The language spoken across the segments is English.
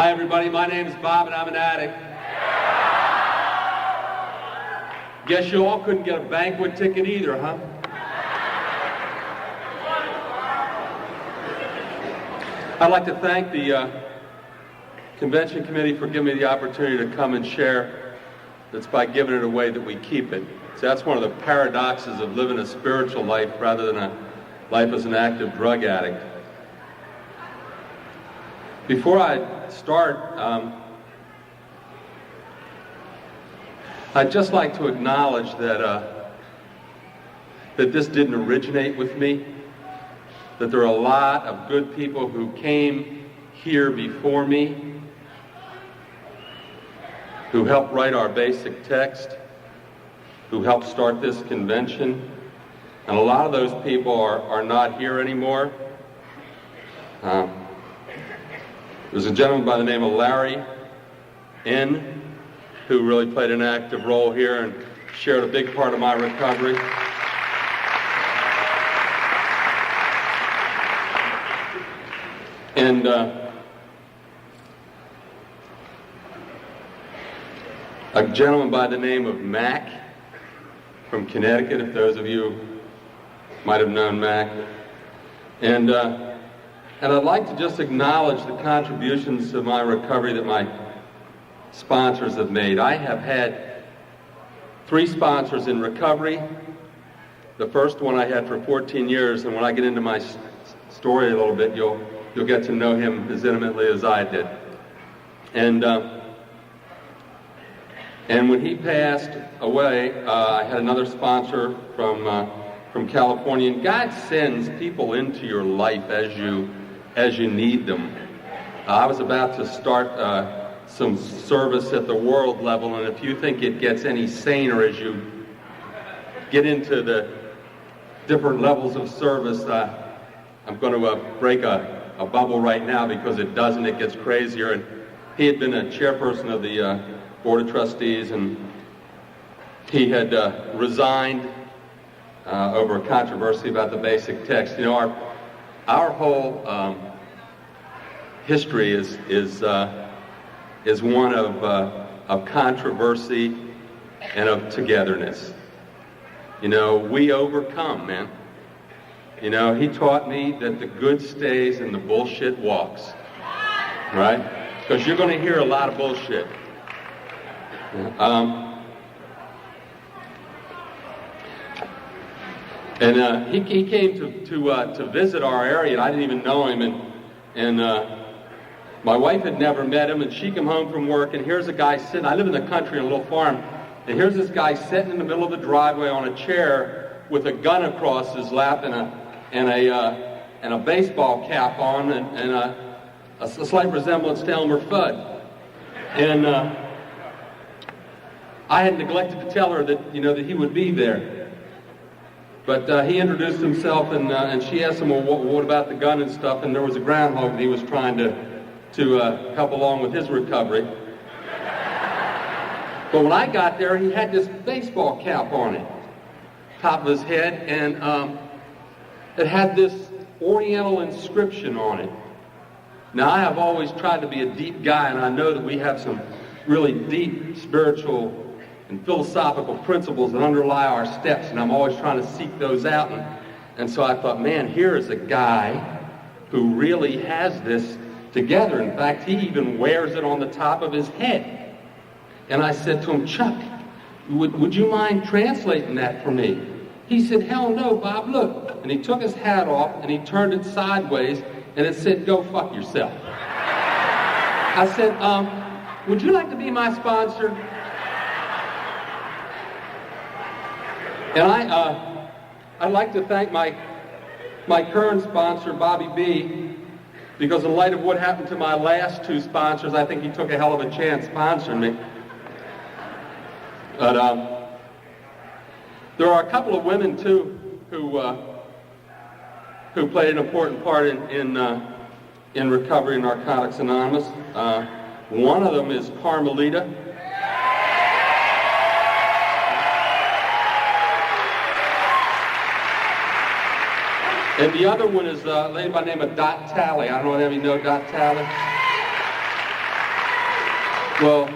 Hi everybody, my name is Bob and I'm an addict. Guess you all couldn't get a banquet ticket either, huh? I'd like to thank the convention committee for giving me the opportunity to come and share. It's by giving it away that we keep it. So that's one of the paradoxes of living a spiritual life rather than a life as an active drug addict. Before I start, I'd just like to acknowledge that this didn't originate with me, that there are a lot of good people who came here before me, who helped write our basic text, who helped start this convention, and a lot of those people are not here anymore. There's a gentleman by the name of Larry N., who really played an active role here and shared a big part of my recovery. And a gentleman by the name of Mac from Connecticut, if those of you might have known Mac. And I'd like to just acknowledge the contributions to my recovery that my sponsors have made. I have had 3 sponsors in recovery. The first one I had for 14 years, and when I get into my story a little bit, you'll get to know him as intimately as I did. And when he passed away, I had another sponsor from California. And God sends people into your life as you need them. I was about to start some service at the world level, and if you think it gets any saner as you get into the different levels of service, I'm going to break a bubble right now, because it doesn't. It gets crazier. And he had been a chairperson of the Board of Trustees, and he had resigned over a controversy about the basic text. You know, our whole history is one of controversy and of togetherness. You know, we overcome, man. You know, he taught me that the good stays and the bullshit walks, right? Because you're going to hear a lot of bullshit. He came to visit our area, and I didn't even know him, and my wife had never met him, and she came home from work, and here's a guy sitting. I live in the country on a little farm, and here's this guy sitting in the middle of the driveway on a chair with a gun across his lap and a baseball cap on, and a slight resemblance to Elmer Fudd. And I had neglected to tell her that that he would be there. But he introduced himself, and she asked him, well, what about the gun and stuff? And there was a groundhog that he was trying to help along with his recovery. But when I got there, he had this baseball cap on it, top of his head, and it had this Oriental inscription on it. Now, I have always tried to be a deep guy, and I know that we have some really deep spiritual and philosophical principles that underlie our steps, and I'm always trying to seek those out. And so I thought, man, here is a guy who really has this together. In fact, he even wears it on the top of his head. And I said to him, Chuck, would you mind translating that for me? He said, hell no, Bob, look. And he took his hat off, and he turned it sideways, and it said, go fuck yourself. I said, would you like to be my sponsor? And I'd like to thank my current sponsor, Bobby B., because in light of what happened to my last 2 sponsors, I think he took a hell of a chance sponsoring me. But there are a couple of women, too, who played an important part in Recovery and Narcotics Anonymous. One of them is Carmelita. And the other one is a lady by the name of Dot Talley. I don't know if you know Dot Talley. Well,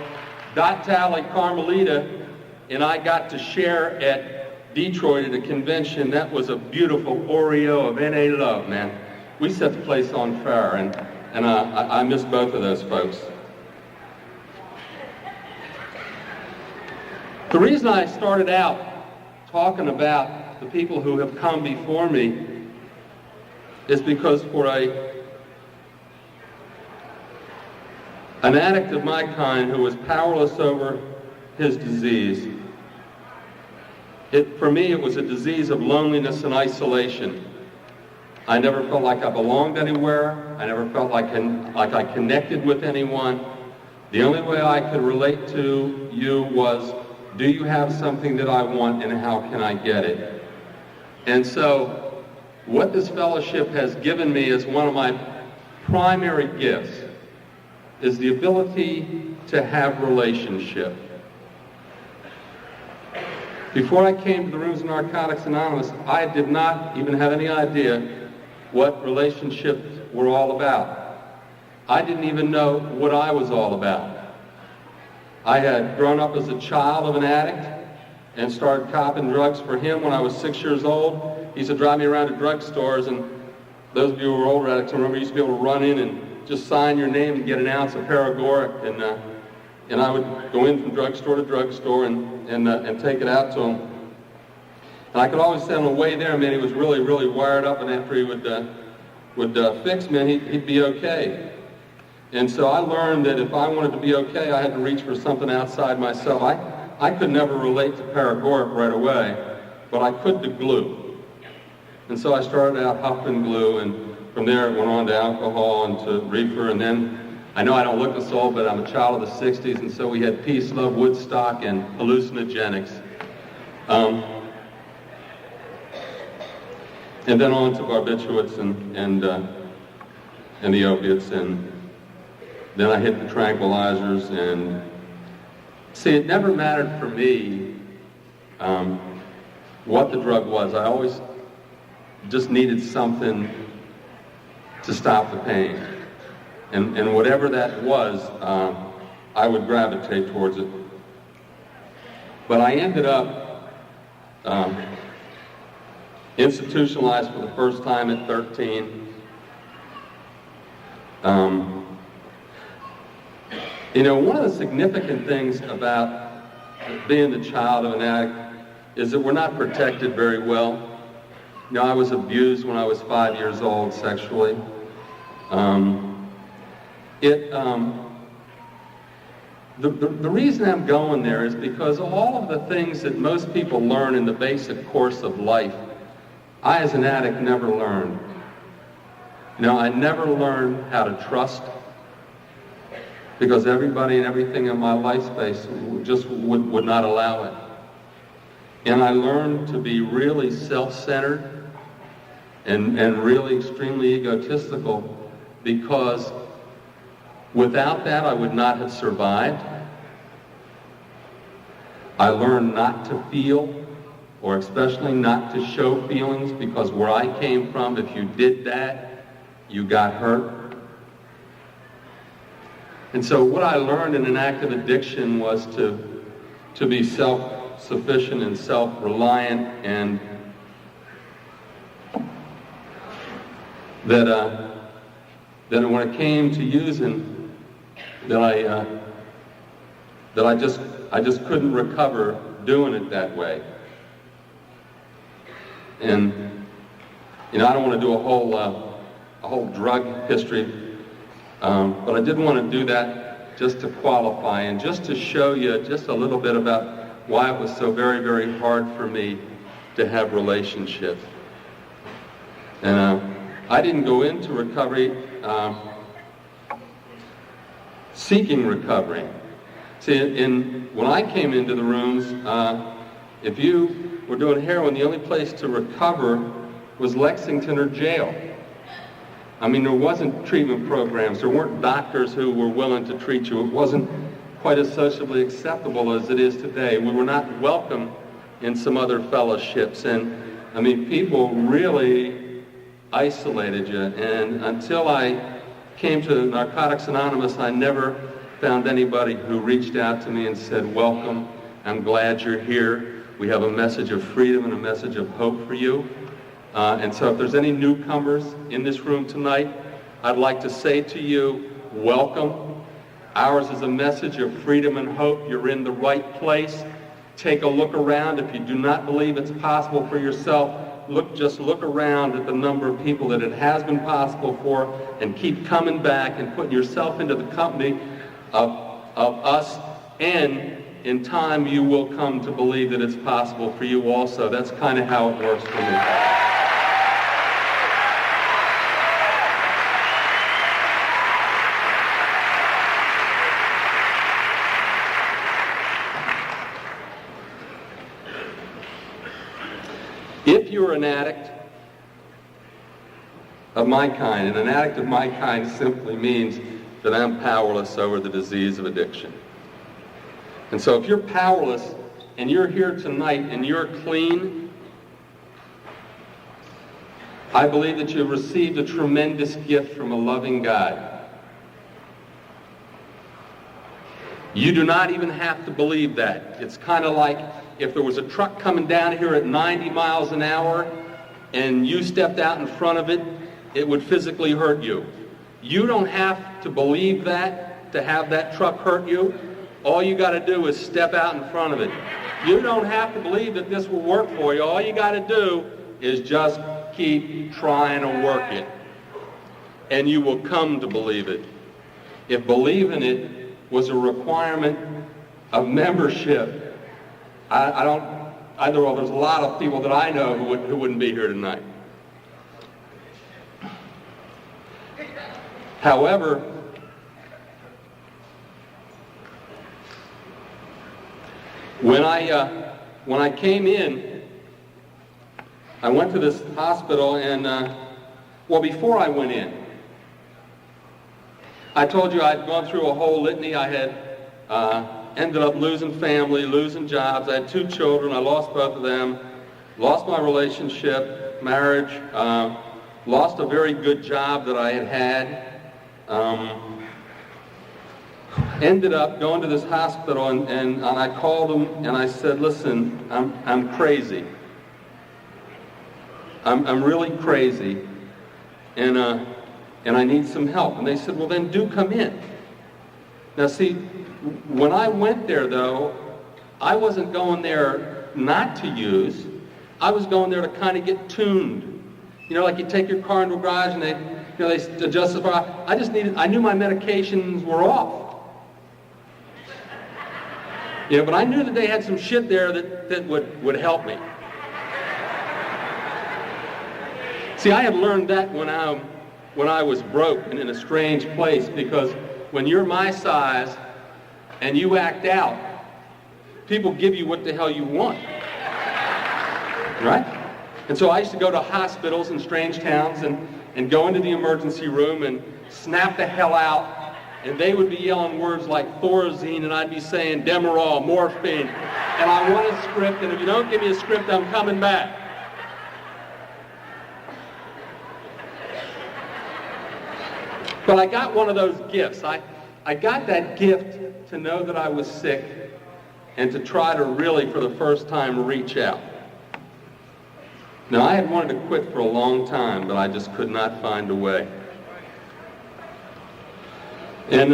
Dot Tally, Carmelita, and I got to share at Detroit at a convention. That was a beautiful Oreo of NA love, man. We set the place on fire, and I miss both of those folks. The reason I started out talking about the people who have come before me is because for an addict of my kind who was powerless over his disease, for me it was a disease of loneliness and isolation. I never felt like I belonged anywhere. I never felt like I connected with anyone. The only way I could relate to you was, do you have something that I want and how can I get it? And so what this fellowship has given me as one of my primary gifts is the ability to have relationship. Before I came to the rooms of Narcotics Anonymous, I did not even have any idea what relationships were all about. I didn't even know what I was all about. I had grown up as a child of an addict and started copping drugs for him when I was 6 years old. He used to drive me around to drugstores, and those of you who were older addicts remember you used to be able to run in and just sign your name and get an ounce of Paregoric, and I would go in from drugstore to drugstore and take it out to him. And I could always say on the way there, man, he was really, really wired up, and after he would fix me, he'd be okay. And so I learned that if I wanted to be okay, I had to reach for something outside myself. I could never relate to Paregoric right away, but I could to glue. And so I started out huffing glue, and from there it went on to alcohol and to reefer, and then I know I don't look this old, but I'm a child of the 60s, and so we had Peace, Love, Woodstock, and hallucinogenics. And then on to barbiturates and the opiates, and then I hit the tranquilizers. And see, it never mattered for me what the drug was. I always just needed something to stop the pain, and whatever that was, I would gravitate towards it. But I ended up institutionalized for the first time at 13. You know, one of the significant things about being the child of an addict is that we're not protected very well. You know, I was abused when I was 5 years old sexually. The reason I'm going there is because all of the things that most people learn in the basic course of life, I as an addict never learned. You know, I never learned how to trust, because everybody and everything in my life space just would not allow it. And I learned to be really self-centered and really extremely egotistical, because without that I would not have survived. I learned not to feel, or especially not to show feelings, because where I came from, if you did that, you got hurt. And so what I learned in an active addiction was to be self-sufficient and self-reliant, and that when it came to using, that I just couldn't recover doing it that way. And you know, I don't want to do a whole drug history. But I did want to do that just to qualify and just to show you just a little bit about why it was so very, very hard for me to have relationships. And I didn't go into recovery seeking recovery. See, when I came into the rooms, if you were doing heroin, the only place to recover was Lexington or jail. I mean, there wasn't treatment programs. There weren't doctors who were willing to treat you. It wasn't quite as socially acceptable as it is today. We were not welcome in some other fellowships. And, I mean, people really isolated you. And until I came to Narcotics Anonymous, I never found anybody who reached out to me and said, welcome, I'm glad you're here. We have a message of freedom and a message of hope for you. And so if there's any newcomers in this room tonight, I'd like to say to you, welcome. Ours is a message of freedom and hope. You're in the right place. Take a look around. If you do not believe it's possible for yourself, just look around at the number of people that it has been possible for, and keep coming back and putting yourself into the company of us, and in time you will come to believe that it's possible for you also. That's kind of how it works for me. If you're an addict of my kind, and an addict of my kind simply means that I'm powerless over the disease of addiction. And so if you're powerless and you're here tonight and you're clean, I believe that you've received a tremendous gift from a loving God. You do not even have to believe that. It's kind of like if there was a truck coming down here at 90 miles an hour and you stepped out in front of it, it would physically hurt you. You don't have to believe that to have that truck hurt you. All you got to do is step out in front of it. You don't have to believe that this will work for you. All you got to do is just keep trying to work it, and you will come to believe it. If believing it was a requirement of membership, there's a lot of people that I know who wouldn't be here tonight. However, when I came in, I went to this hospital, and before I went in, I told you I'd gone through a whole litany. I had ended up losing family, losing jobs. I had 2 children. I lost both of them. Lost my relationship, marriage. Lost a very good job that I had had. Ended up going to this hospital, and I called them and I said, listen, I'm crazy. I'm really crazy, and I need some help. And they said, well, then do come in. Now see, when I went there though, I wasn't going there not to use. I was going there to kind of get tuned. You know, like you take your car into a garage and they adjust the car. I knew my medications were off. But I knew that they had some shit there that would help me. See, I had learned that when I was broke and in a strange place, because when you're my size and you act out, people give you what the hell you want. Right? And so I used to go to hospitals in strange towns and go into the emergency room and snap the hell out. And they would be yelling words like Thorazine, and I'd be saying Demerol, morphine. And I want a script, and if you don't give me a script, I'm coming back. But I got one of those gifts. I got that gift to know that I was sick and to try to really, for the first time, reach out. Now, I had wanted to quit for a long time, but I just could not find a way. And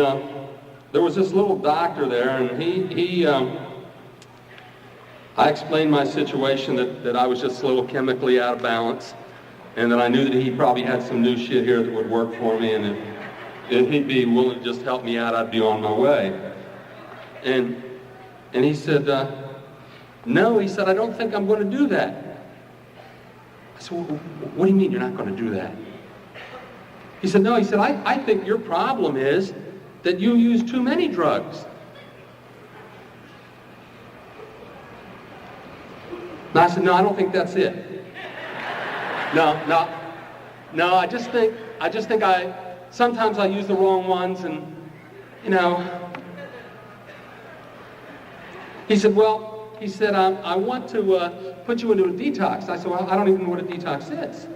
there was this little doctor there, and I explained my situation, that I was just a little chemically out of balance, and that I knew that he probably had some new shit here that would work for me, and if he'd be willing to just help me out, I'd be on my way. And he said, no, he said, I don't think I'm going to do that. I said, well, what do you mean you're not going to do that? He said, no, he said, I think your problem is that you use too many drugs. And I said, no, I don't think that's it. No, I just think sometimes I use the wrong ones, and, He said, I want to put you into a detox. I said, well, I don't even know what a detox is.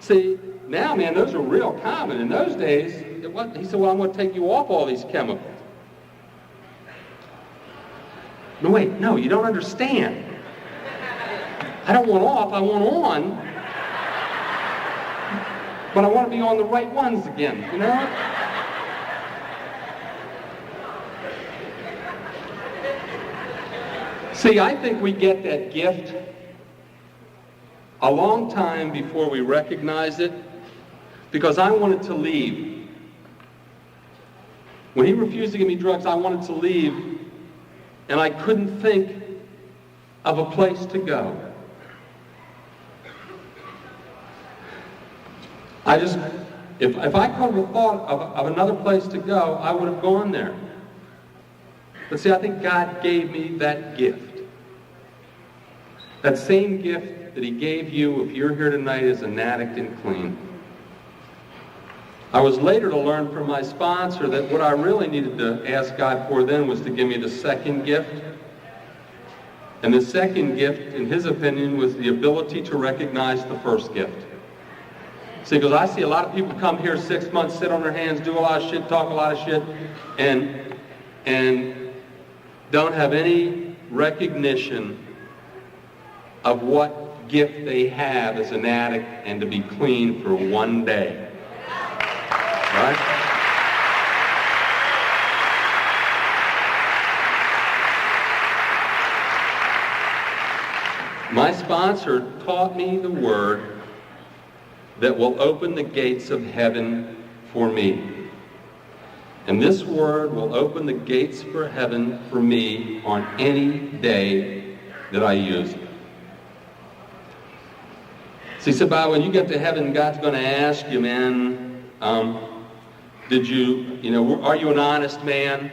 See, now, man, those are real common. In those days, he said, well, I'm going to take you off all these chemicals. No, wait, no, you don't understand. I don't want off, I want on. But I want to be on the right ones again, you know? See, I think we get that gift a long time before we recognize it, because I wanted to leave. When he refused to give me drugs, I wanted to leave, and I couldn't think of a place to go. If I could have thought of another place to go, I would have gone there. But see, I think God gave me that gift. That same gift that he gave you if you're here tonight as an addict and clean. I was later to learn from my sponsor that what I really needed to ask God for then was to give me the second gift. And the second gift, in his opinion, was the ability to recognize the first gift. See, because I see a lot of people come here 6 months, sit on their hands, do a lot of shit, talk a lot of shit, and don't have any recognition of what gift they have as an addict and to be clean for one day. Right? My sponsor taught me the word that will open the gates of heaven for me. And this word will open the gates for heaven for me on any day that I use it. See, Sabah, when you get to heaven, God's going to ask you, man, did you, are you an honest man?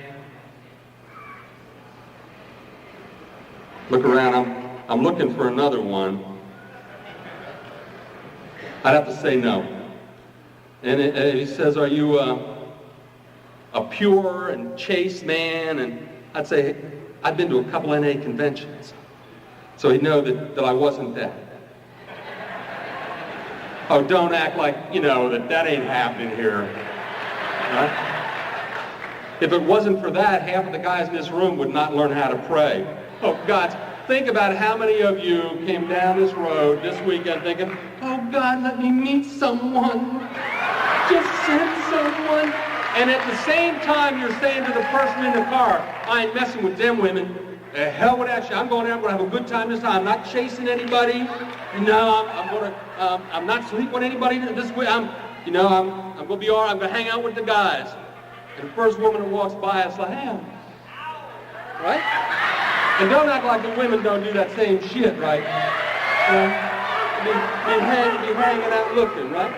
Look around, I'm looking for another one. I'd have to say no. And he says, are you a pure and chaste man? And I'd say, I've been to a couple NA conventions. So he'd know that I wasn't that. Oh, don't act like, that ain't happening here. Right? If it wasn't for that, half of the guys in this room would not learn how to pray. Oh, God, think about how many of you came down this road this weekend thinking, oh, God, let me meet someone. Just send someone. And at the same time, you're saying to the person in the car, I ain't messing with them women. The hell with that shit. I'm going there. I'm going to have a good time this time. I'm not chasing anybody. I'm not sleeping with anybody this week. I'm going to be all right. I'm going to hang out with the guys. And the first woman that walks by, it's like, hey, right? And don't act like the women don't do that same shit, right? Be hanging out looking, right?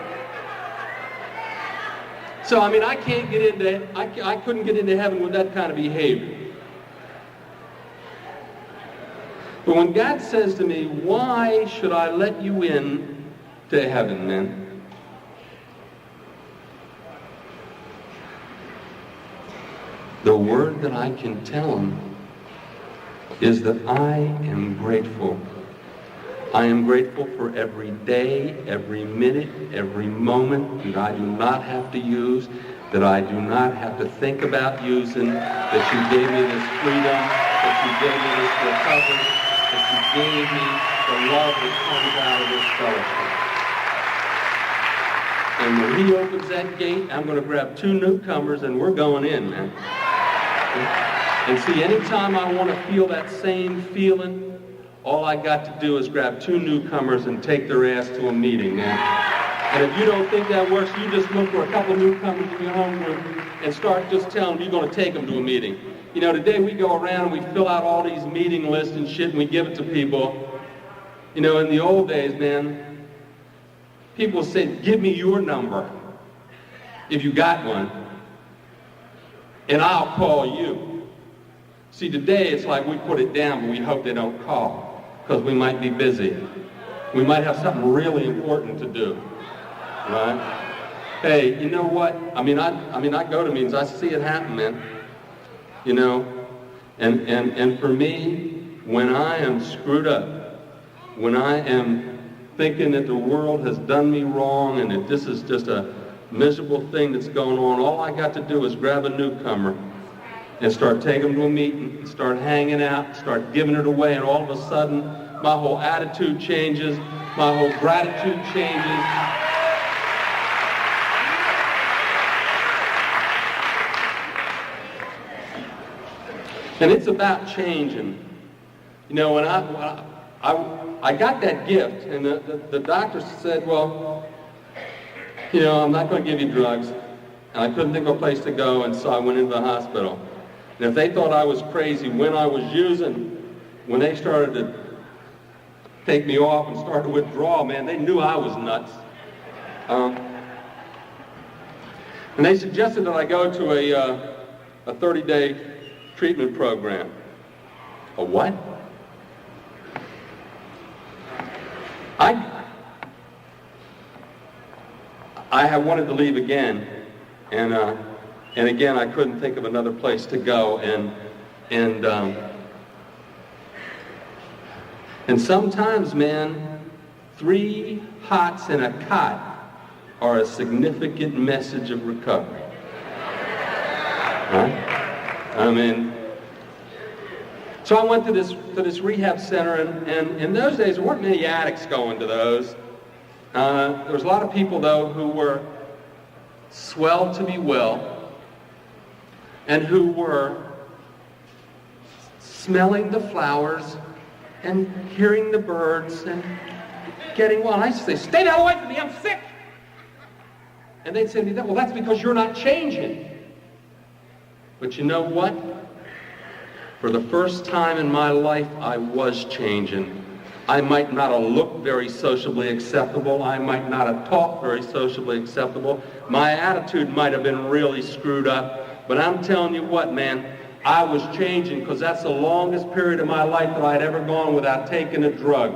So, I can't get into, I couldn't get into heaven with that kind of behavior. But when God says to me, why should I let you in to heaven, man? The word that I can tell him is that I am grateful. I am grateful for every day, every minute, every moment that I do not have to use, that I do not have to think about using, that you gave me this freedom, that you gave me this recovery, that you gave me the love that comes out of this fellowship. And when he opens that gate, I'm going to grab 2 newcomers and we're going in, man. And see, anytime I want to feel that same feeling, all I got to do is grab 2 newcomers and take their ass to a meeting, man. And if you don't think that works, you just look for a couple of newcomers in your home group and start just telling them you're going to take them to a meeting. Today we go around and we fill out all these meeting lists and shit and we give it to people. In the old days, man, people say, give me your number if you got one, and I'll call you. See, today it's like we put it down, but we hope they don't call because we might be busy. We might have something really important to do, right? Hey, you know what? I go to meetings. I see it happen, man. And for me, when I am screwed up, when I am thinking that the world has done me wrong and that this is just a miserable thing that's going on, all I got to do is grab a newcomer and start taking them to a meeting, start hanging out, start giving it away, and all of a sudden, my whole attitude changes, my whole gratitude changes. And it's about changing. You know, when I got that gift, and the doctor said, well, you know, I'm not going to give you drugs. And I couldn't think of a place to go, and so I went into the hospital. And if they thought I was crazy when I was using, when they started to take me off and start to withdraw, man, they knew I was nuts. And they suggested that I go to a 30-day treatment program. A what? I have wanted to leave again, and again I couldn't think of another place to go, and sometimes, man, 3 hots in a cot are a significant message of recovery. Huh? I mean, so I went to this rehab center, and in those days there weren't many addicts going to those. There was a lot of people, though, who were swell to be well, and who were smelling the flowers and hearing the birds and getting well. And I used to say, stay the hell away from me, I'm sick. And they'd say to me, well, that's because you're not changing. But you know what? For the first time in my life, I was changing. I might not have looked very sociably acceptable. I might not have talked very sociably acceptable. My attitude might have been really screwed up. But I'm telling you what, man, I was changing, because that's the longest period of my life that I'd ever gone without taking a drug.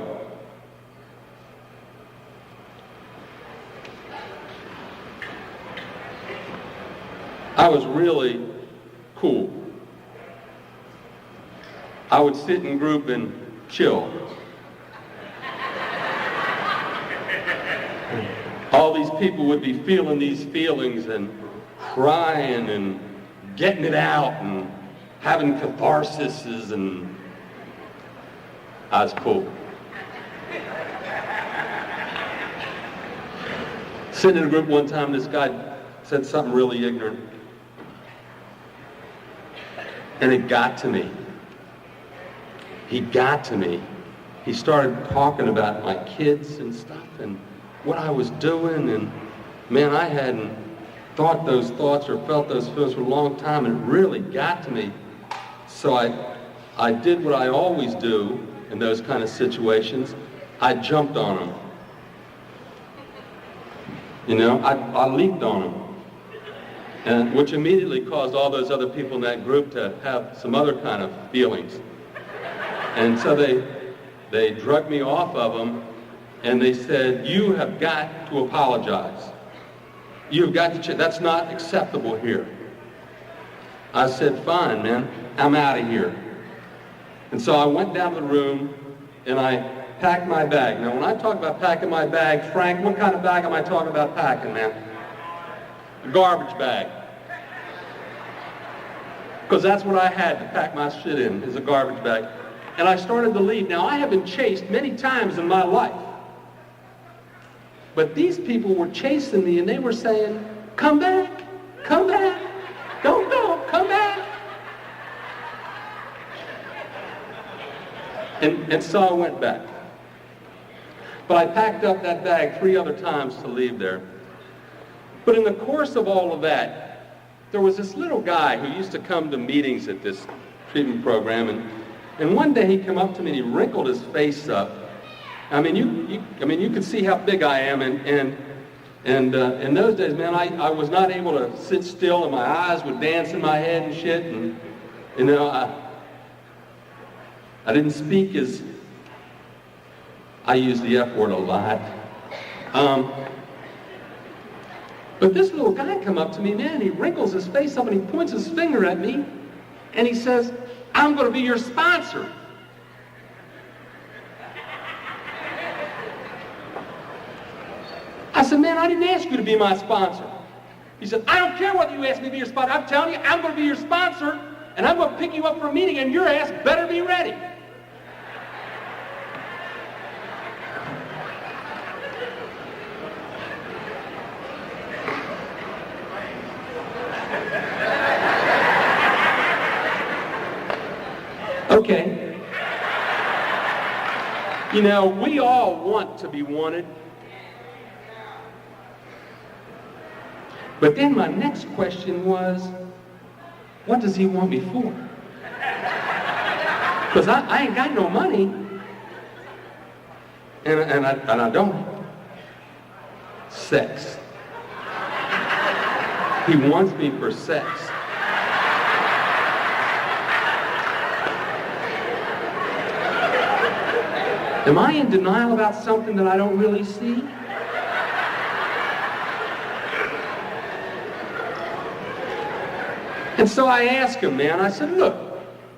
I was really cool. I would sit in group and chill. All these people would be feeling these feelings and crying and getting it out and having catharsises, and I was cool. Sitting in a group one time, this guy said something really ignorant. And it got to me. He got to me. He started talking about my kids and stuff and what I was doing, and man, I hadn't thought those thoughts or felt those feelings for a long time, and it really got to me. So I did what I always do in those kind of situations. I jumped on him. You know, I leaped on him. And which immediately caused all those other people in that group to have some other kind of feelings. And so they drugged me off of them, and they said, you have got to apologize. You've got to change. That's not acceptable here. I said, fine, man, I'm out of here. And so I went down to the room, and I packed my bag. Now, when I talk about packing my bag, Frank, what kind of bag am I talking about packing, man? A garbage bag. Because that's what I had to pack my shit in, is a garbage bag. And I started to leave. Now, I have been chased many times in my life. But these people were chasing me, and they were saying, come back, don't go, come back. And so I went back. But I packed up that bag 3 other times to leave there. But in the course of all of that, there was this little guy who used to come to meetings at this treatment program, and one day he came up to me and he wrinkled his face up. I mean, you could see how big I am, and in those days, man, I was not able to sit still, and my eyes would dance in my head and shit, and you know, I didn't speak as, I use the F word a lot. But this little guy come up to me, man, he wrinkles his face up and he points his finger at me, and he says, I'm going to be your sponsor. I said, man, I didn't ask you to be my sponsor. He said, I don't care whether you ask me to be your sponsor. I'm telling you, I'm going to be your sponsor, and I'm going to pick you up for a meeting, and your ass better be ready. Okay. You know, we all want to be wanted. But then my next question was, what does he want me for? Because I ain't got no money. And I don't. Sex. He wants me for sex. Am I in denial about something that I don't really see? And so I asked him, man, I said, look,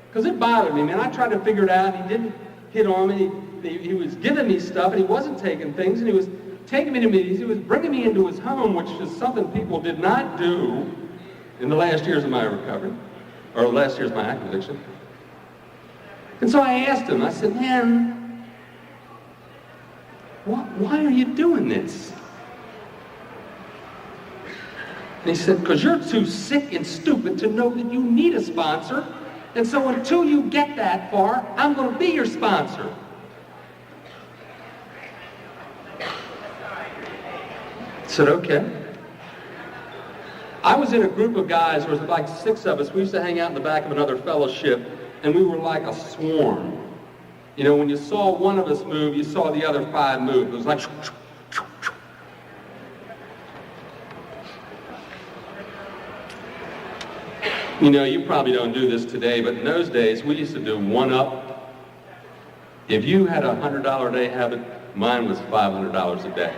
because it bothered me, man. I tried to figure it out, and he didn't hit on me. He was giving me stuff, and he wasn't taking things, and he was taking me to meetings. He was bringing me into his home, which is something people did not do in the last years of my recovery, or the last years of my active addiction. And so I asked him, I said, man, why are you doing this? And he said, because you're too sick and stupid to know that you need a sponsor. And so until you get that far, I'm going to be your sponsor. I said, okay. I was in a group of guys, there was like 6 of us. We used to hang out in the back of another fellowship, and we were like a swarm. You know, when you saw one of us move, you saw the other 5 move. It was like... You know, you probably don't do this today, but in those days, we used to do 1-up. If you had a $100 a day habit, mine was $500 a day.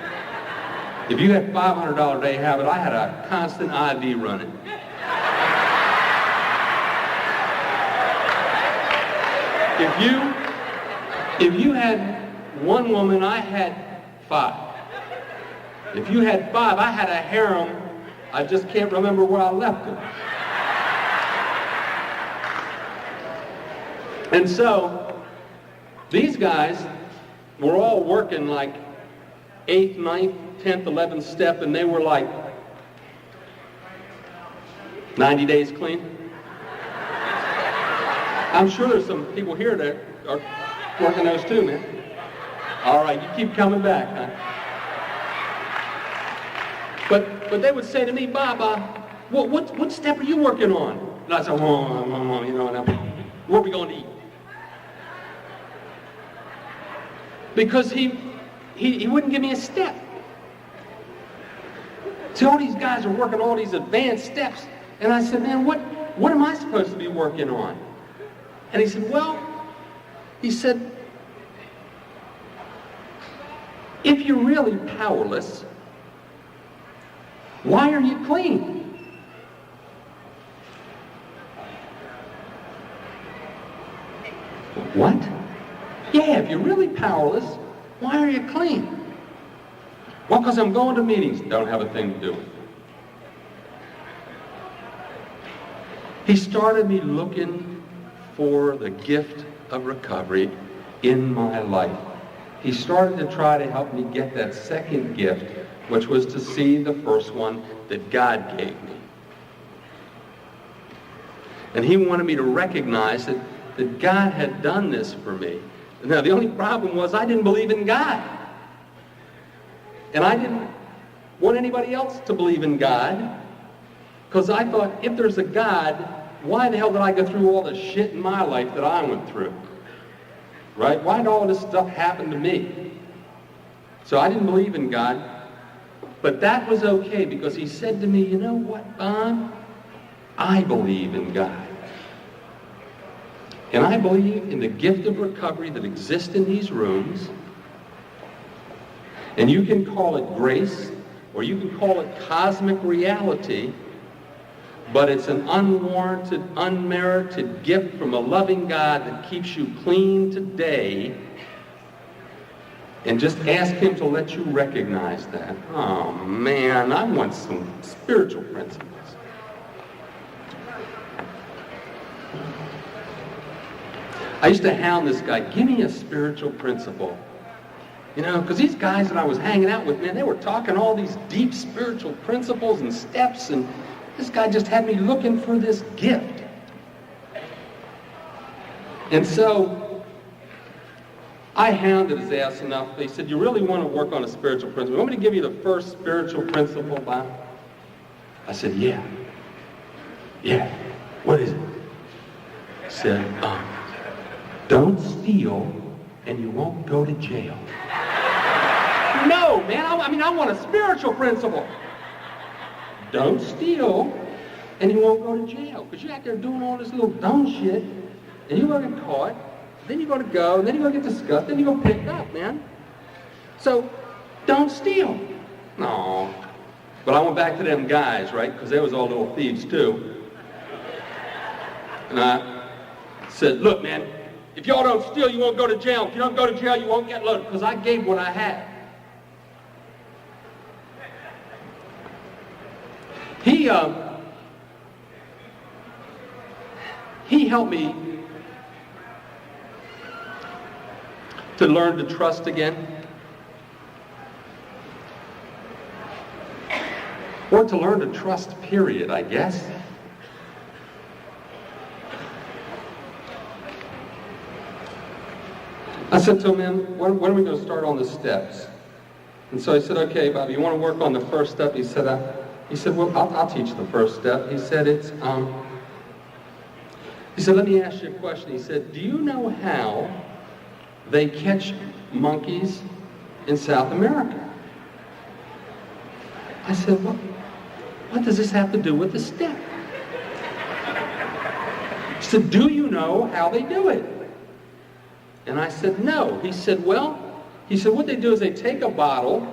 If you had $500 a day habit, I had a constant IV running. If you had 1 woman, I had 5. If you had 5, I had a harem. I just can't remember where I left it. And so, these guys were all working like 8th, 9th, 10th, 11th step, and they were like 90 days clean. I'm sure there's some people here that are working those too, man. All right, you keep coming back, huh? But they would say to me, Bob, what step are you working on? And I said, you know, where are we going to eat? Because he wouldn't give me a step. See, all these guys are working all these advanced steps. And I said, man, what am I supposed to be working on? And he said, if you're really powerless, why are you clean? What? Yeah, if you're really powerless, why are you clean? Well, because I'm going to meetings. Don't have a thing to do with it. He started me looking for the gift of recovery in my life. He started to try to help me get that second gift, which was to see the first one that God gave me. And he wanted me to recognize that God had done this for me. Now, the only problem was I didn't believe in God. And I didn't want anybody else to believe in God, because I thought, if there's a God, why the hell did I go through all the shit in my life that I went through? Right? Why did all this stuff happen to me? So I didn't believe in God. But that was okay, because he said to me, you know what, Bob? I believe in God. And I believe in the gift of recovery that exists in these rooms. And you can call it grace, or you can call it cosmic reality, but it's an unwarranted, unmerited gift from a loving God that keeps you clean today. And just ask him to let you recognize that. Oh man, I want some spiritual principles. I used to hound this guy, give me a spiritual principle. You know, because these guys that I was hanging out with, man, they were talking all these deep spiritual principles and steps, and this guy just had me looking for this gift. And so I hounded his ass enough. They said, you really want to work on a spiritual principle? You want me to give you the first spiritual principle, Bob? I said, yeah. Yeah. What is it? He said, don't steal and you won't go to jail. No, man, I want a spiritual principle. Don't steal and you won't go to jail. Because you're out there doing all this little dumb shit, and you're going to get caught, then you're going to go, and then you're going to get discussed, then you're going to pick up, man. So, don't steal. No. But I went back to them guys, right, because they was all little thieves too. And I said, look, man, if y'all don't steal, you won't go to jail. If you don't go to jail, you won't get loaded, because I gave what I had. He helped me to learn to trust again, or to learn to trust, period, I guess. I said to him, man, when are we going to start on the steps? And so I said, okay, Bobby, you want to work on the first step? He said, well, I'll teach you the first step. He said, let me ask you a question. He said, do you know how they catch monkeys in South America? I said, well, what does this have to do with the step? He said, do you know how they do it? And I said, no. He said, what they do is they take a bottle,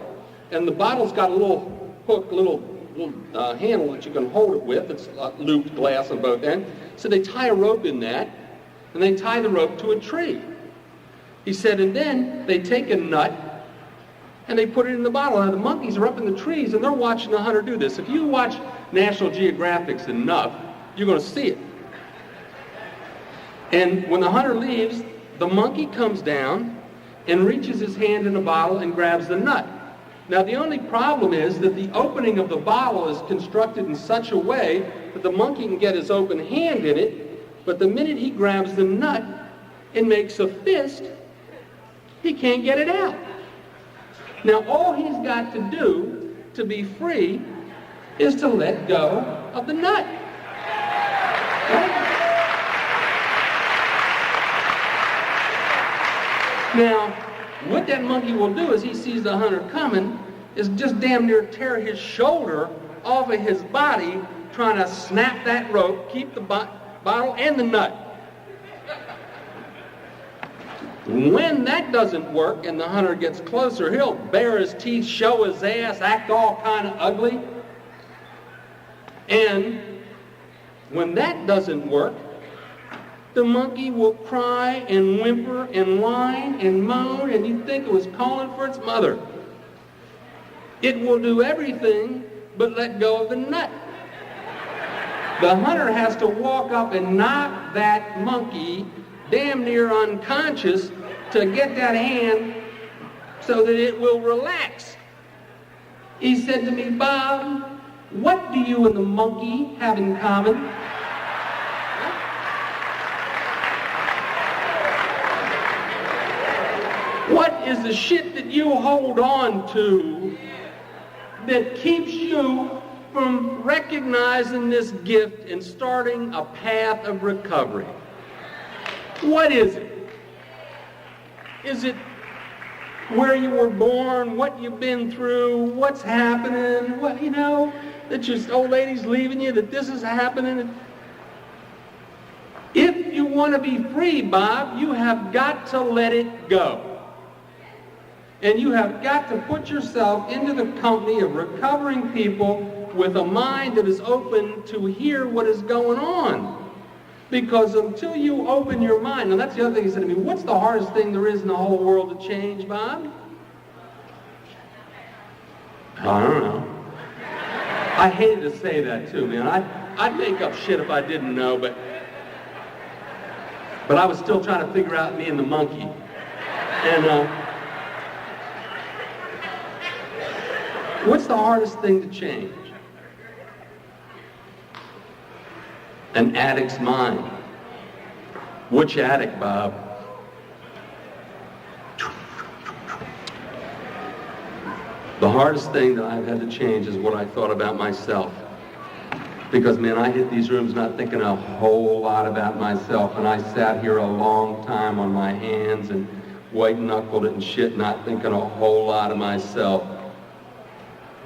and the bottle's got a little hook, little handle that you can hold it with. It's looped glass on both ends. So they tie a rope in that, and they tie the rope to a tree. He said, and then they take a nut, and they put it in the bottle. Now the monkeys are up in the trees, and they're watching the hunter do this. If you watch National Geographic enough, you're going to see it. And when the hunter leaves, the monkey comes down and reaches his hand in the bottle and grabs the nut. Now the only problem is that the opening of the bottle is constructed in such a way that the monkey can get his open hand in it, but the minute he grabs the nut and makes a fist, he can't get it out. Now all he's got to do to be free is to let go of the nut. Right? Now, what that monkey will do as he sees the hunter coming is just damn near tear his shoulder off of his body, trying to snap that rope, keep the bottle and the nut. When that doesn't work and the hunter gets closer, he'll bare his teeth, show his ass, act all kind of ugly. And when that doesn't work, the monkey will cry and whimper and whine and moan, and you'd think it was calling for its mother. It will do everything but let go of the nut. The hunter has to walk up and knock that monkey damn near unconscious to get that hand so that it will relax. He said to me, Bob, what do you and the monkey have in common? What is the shit that you hold on to that keeps you from recognizing this gift and starting a path of recovery? What is it? Is it where you were born, what you've been through, what's happening, what, that your old lady's leaving you, that this is happening? If you want to be free, Bob, you have got to let it go. And you have got to put yourself into the company of recovering people with a mind that is open to hear what is going on. Because until you open your mind, and that's the other thing he said to me, what's the hardest thing there is in the whole world to change, Bob? I don't know. I hated to say that too, man. I'd make up shit if I didn't know, but But I was still trying to figure out me and the monkey. And what's the hardest thing to change? An addict's mind. Which addict, Bob? The hardest thing that I've had to change is what I thought about myself. Because, man, I hit these rooms not thinking a whole lot about myself, and I sat here a long time on my hands and white-knuckled it and shit, not thinking a whole lot of myself,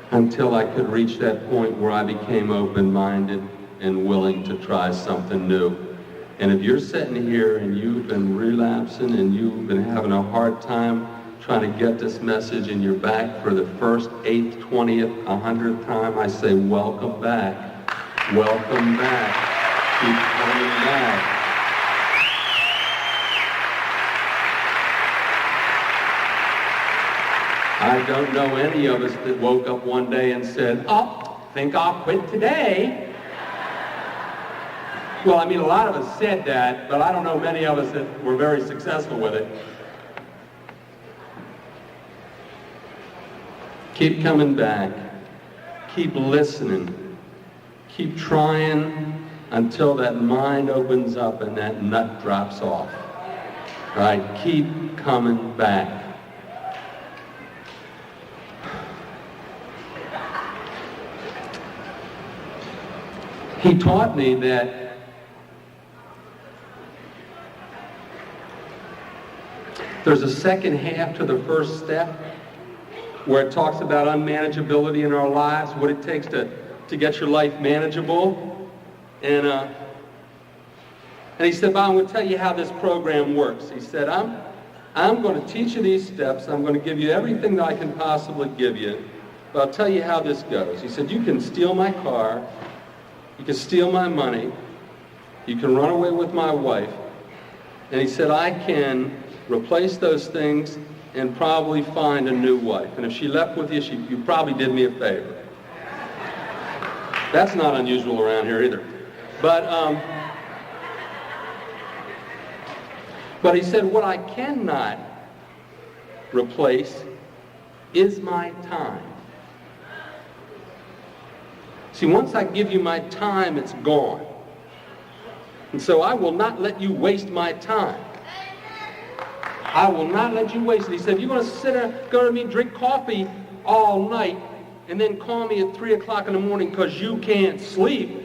until I could reach that point where I became open-minded and willing to try something new. And if you're sitting here and you've been relapsing and you've been having a hard time trying to get this message and you're back for the first 8th, 20th, 100th time, I say welcome back. Welcome back. Keep coming back. I don't know any of us that woke up one day and said, "Oh, think I'll quit today." Well, I mean, a lot of us said that, but I don't know many of us that were very successful with it. Keep coming back. Keep listening. Keep trying until that mind opens up and that nut drops off. All right, keep coming back. He taught me that there's a second half to the first step where it talks about unmanageability in our lives, what it takes to get your life manageable. And he said, "Bob, I'm going to tell you how this program works." He said, I'm going to teach you these steps. I'm going to give you everything that I can possibly give you. But I'll tell you how this goes. He said, "You can steal my car. You can steal my money. You can run away with my wife." And he said, "I can replace those things and probably find a new wife. And if she left with you, you probably did me a favor." That's not unusual around here either. But he said, "What I cannot replace is my time." See, once I give you my time, it's gone. And so I will not let you waste my time. I will not let you waste it. He said, "You're going to sit there, go to me, drink coffee all night, and then call me at 3 o'clock in the morning because you can't sleep.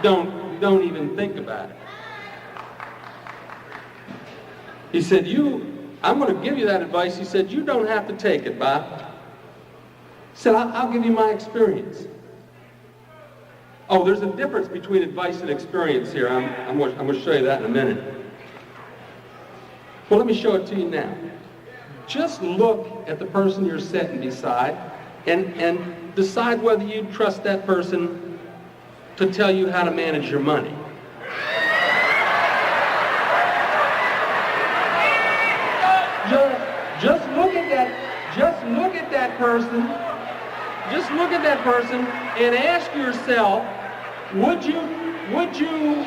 Don't even think about it." He said, I'm going to give you that advice. He said, "You don't have to take it, Bob." He said, I'll give you my experience. Oh, there's a difference between advice and experience here. I'm going to show you that in a minute. Well, let me show it to you now. Just look at the person you're sitting beside and decide whether you trust that person to tell you how to manage your money. Just look at that. Just look at that person. Just look at that person and ask yourself, would you,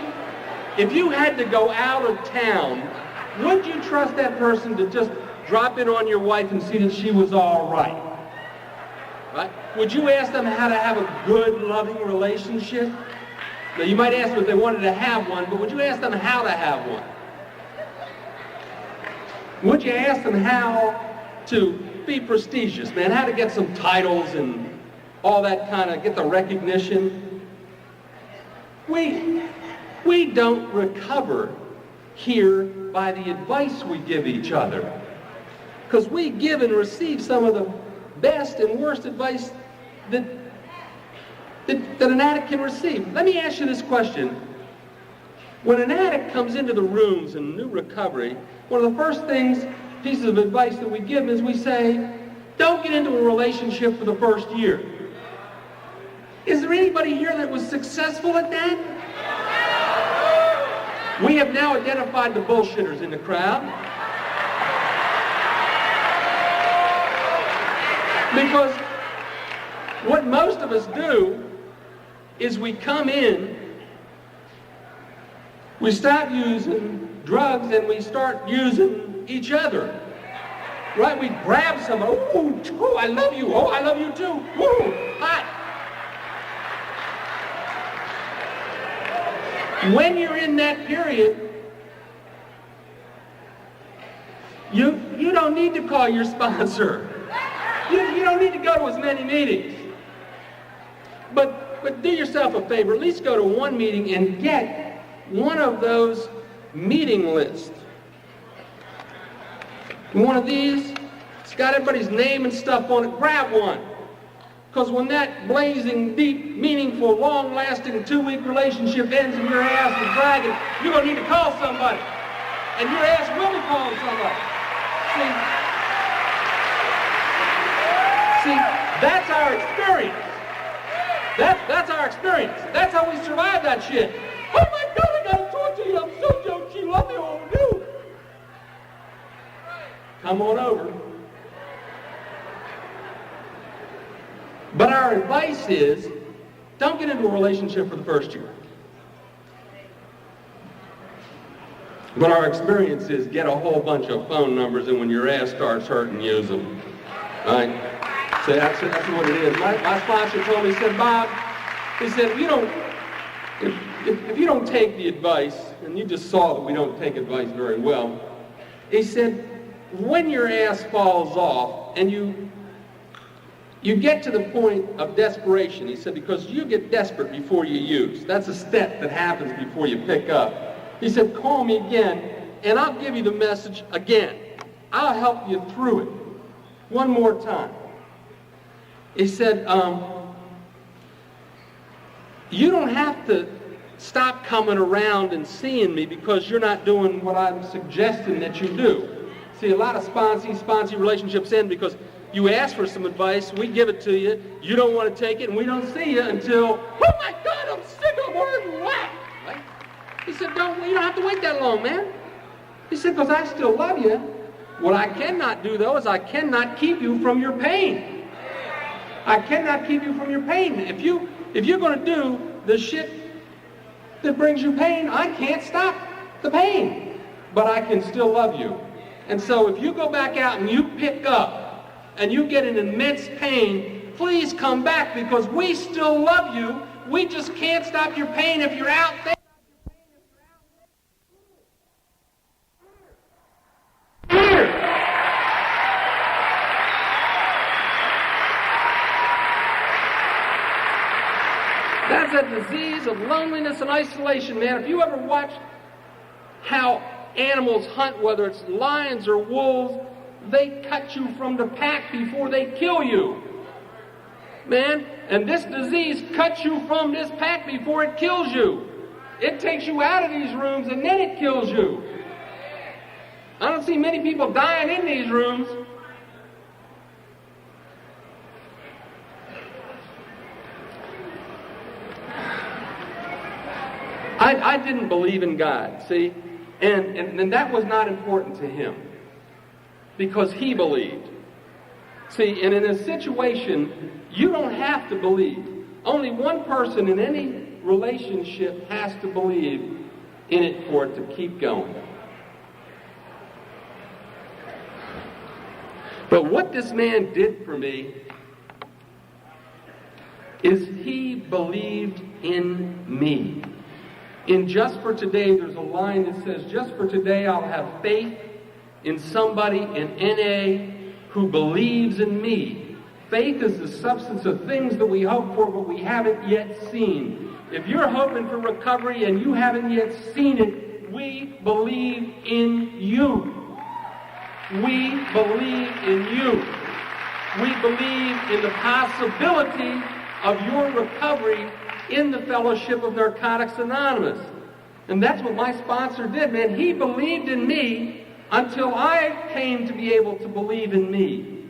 if you had to go out of town, would you trust that person to just drop in on your wife and see that she was all right? Right? Would you ask them how to have a good, loving relationship? Now, you might ask them if they wanted to have one, but would you ask them how to have one? Would you ask them how to be prestigious, man? How to get some titles and all that kind of, get the recognition? We don't recover here by the advice we give each other. Because we give and receive some of the best and worst advice that an addict can receive. Let me ask you this question. When an addict comes into the rooms in new recovery, one of the first pieces of advice that we give is we say, don't get into a relationship for the first year. Is there anybody here that was successful at that? We have now identified the bullshitters in the crowd. Because what most of us do is we come in We stop using drugs and we start using each other. Right? We grab somebody. Oh, I love you. Oh, I love you too. Woo, hot. When you're in that period, you don't need to call your sponsor. You don't need to go to as many meetings. But do yourself a favor. At least go to one meeting and get one of those meeting lists. One of these, it's got everybody's name and stuff on it. Grab one. Because when that blazing, deep, meaningful, long-lasting 2-week relationship ends and your ass is dragging, you're going to need to call somebody. And your ass will be calling somebody. See, that's our experience. That's our experience. That's how we survive that shit. Oh my God, I got to talk to you. I'm so joking. You love me. What will do? Come on over. But our advice is, don't get into a relationship for the first year. But our experience is, get a whole bunch of phone numbers, and when your ass starts hurting, use them. All right? So that's what it is. My sponsor told me, he said, Bob, he said, if you don't take the advice, and you just saw that we don't take advice very well, he said, when your ass falls off and you get to the point of desperation, he said, because you get desperate before you use. That's a step that happens before you pick up. He said, call me again, and I'll give you the message again. I'll help you through it. One more time. He said, you don't have to stop coming around and seeing me because you're not doing what I'm suggesting that you do. See, a lot of sponsee relationships end because you ask for some advice, we give it to you, you don't want to take it, and we don't see you until, oh my God, I'm sick of word whack. Right? He said, you don't have to wait that long, man. He said, because I still love you. What I cannot do, though, is I cannot keep you from your pain. I cannot keep you from your pain. If you're going to do the shit that brings you pain, I can't stop the pain. But I can still love you. And so if you go back out and you pick up and you get in immense pain, please come back because we still love you. We just can't stop your pain if you're out there. That's a disease of loneliness and isolation, man. If you ever watch how animals hunt, whether it's lions or wolves, they cut you from the pack before they kill you. Man, and this disease cuts you from this pack before it kills you. It takes you out of these rooms and then it kills you. I don't see many people dying in these rooms. I didn't believe in God, see? And that was not important to him because he believed. See, and in a situation, you don't have to believe. Only one person in any relationship has to believe in it for it to keep going. But what this man did for me is he believed in me. In Just for Today, there's a line that says, just for today I'll have faith in somebody in NA who believes in me. Faith is the substance of things that we hope for but we haven't yet seen. If you're hoping for recovery and you haven't yet seen it, we believe in you. We believe in you. We believe in the possibility of your recovery in the Fellowship of Narcotics Anonymous. And that's what my sponsor did, man. He believed in me until I came to be able to believe in me.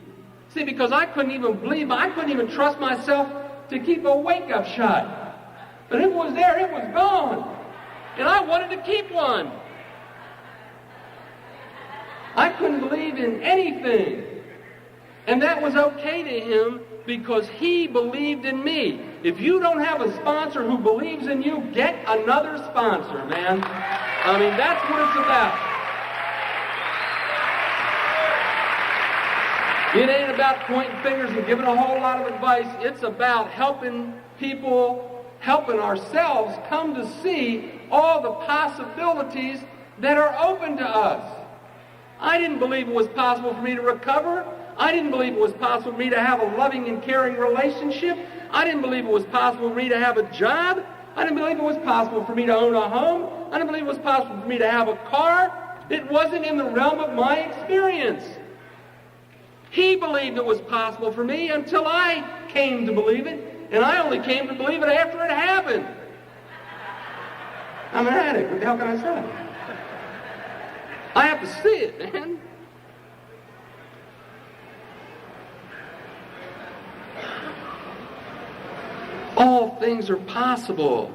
See, because I couldn't even believe, I couldn't even trust myself to keep a wake-up shot. But if it was there, it was gone. And I wanted to keep one. I couldn't believe in anything. And that was okay to him because he believed in me. If you don't have a sponsor who believes in you, get another sponsor, man. I mean, that's what it's about. It ain't about pointing fingers and giving a whole lot of advice. It's about helping people, helping ourselves come to see all the possibilities that are open to us. I didn't believe it was possible for me to recover. I didn't believe it was possible for me to have a loving and caring relationship. I didn't believe it was possible for me to have a job. I didn't believe it was possible for me to own a home. I didn't believe it was possible for me to have a car. It wasn't in the realm of my experience. He believed it was possible for me until I came to believe it, and I only came to believe it after it happened. I'm an addict. What the hell can I say? I have to see it, man. All things are possible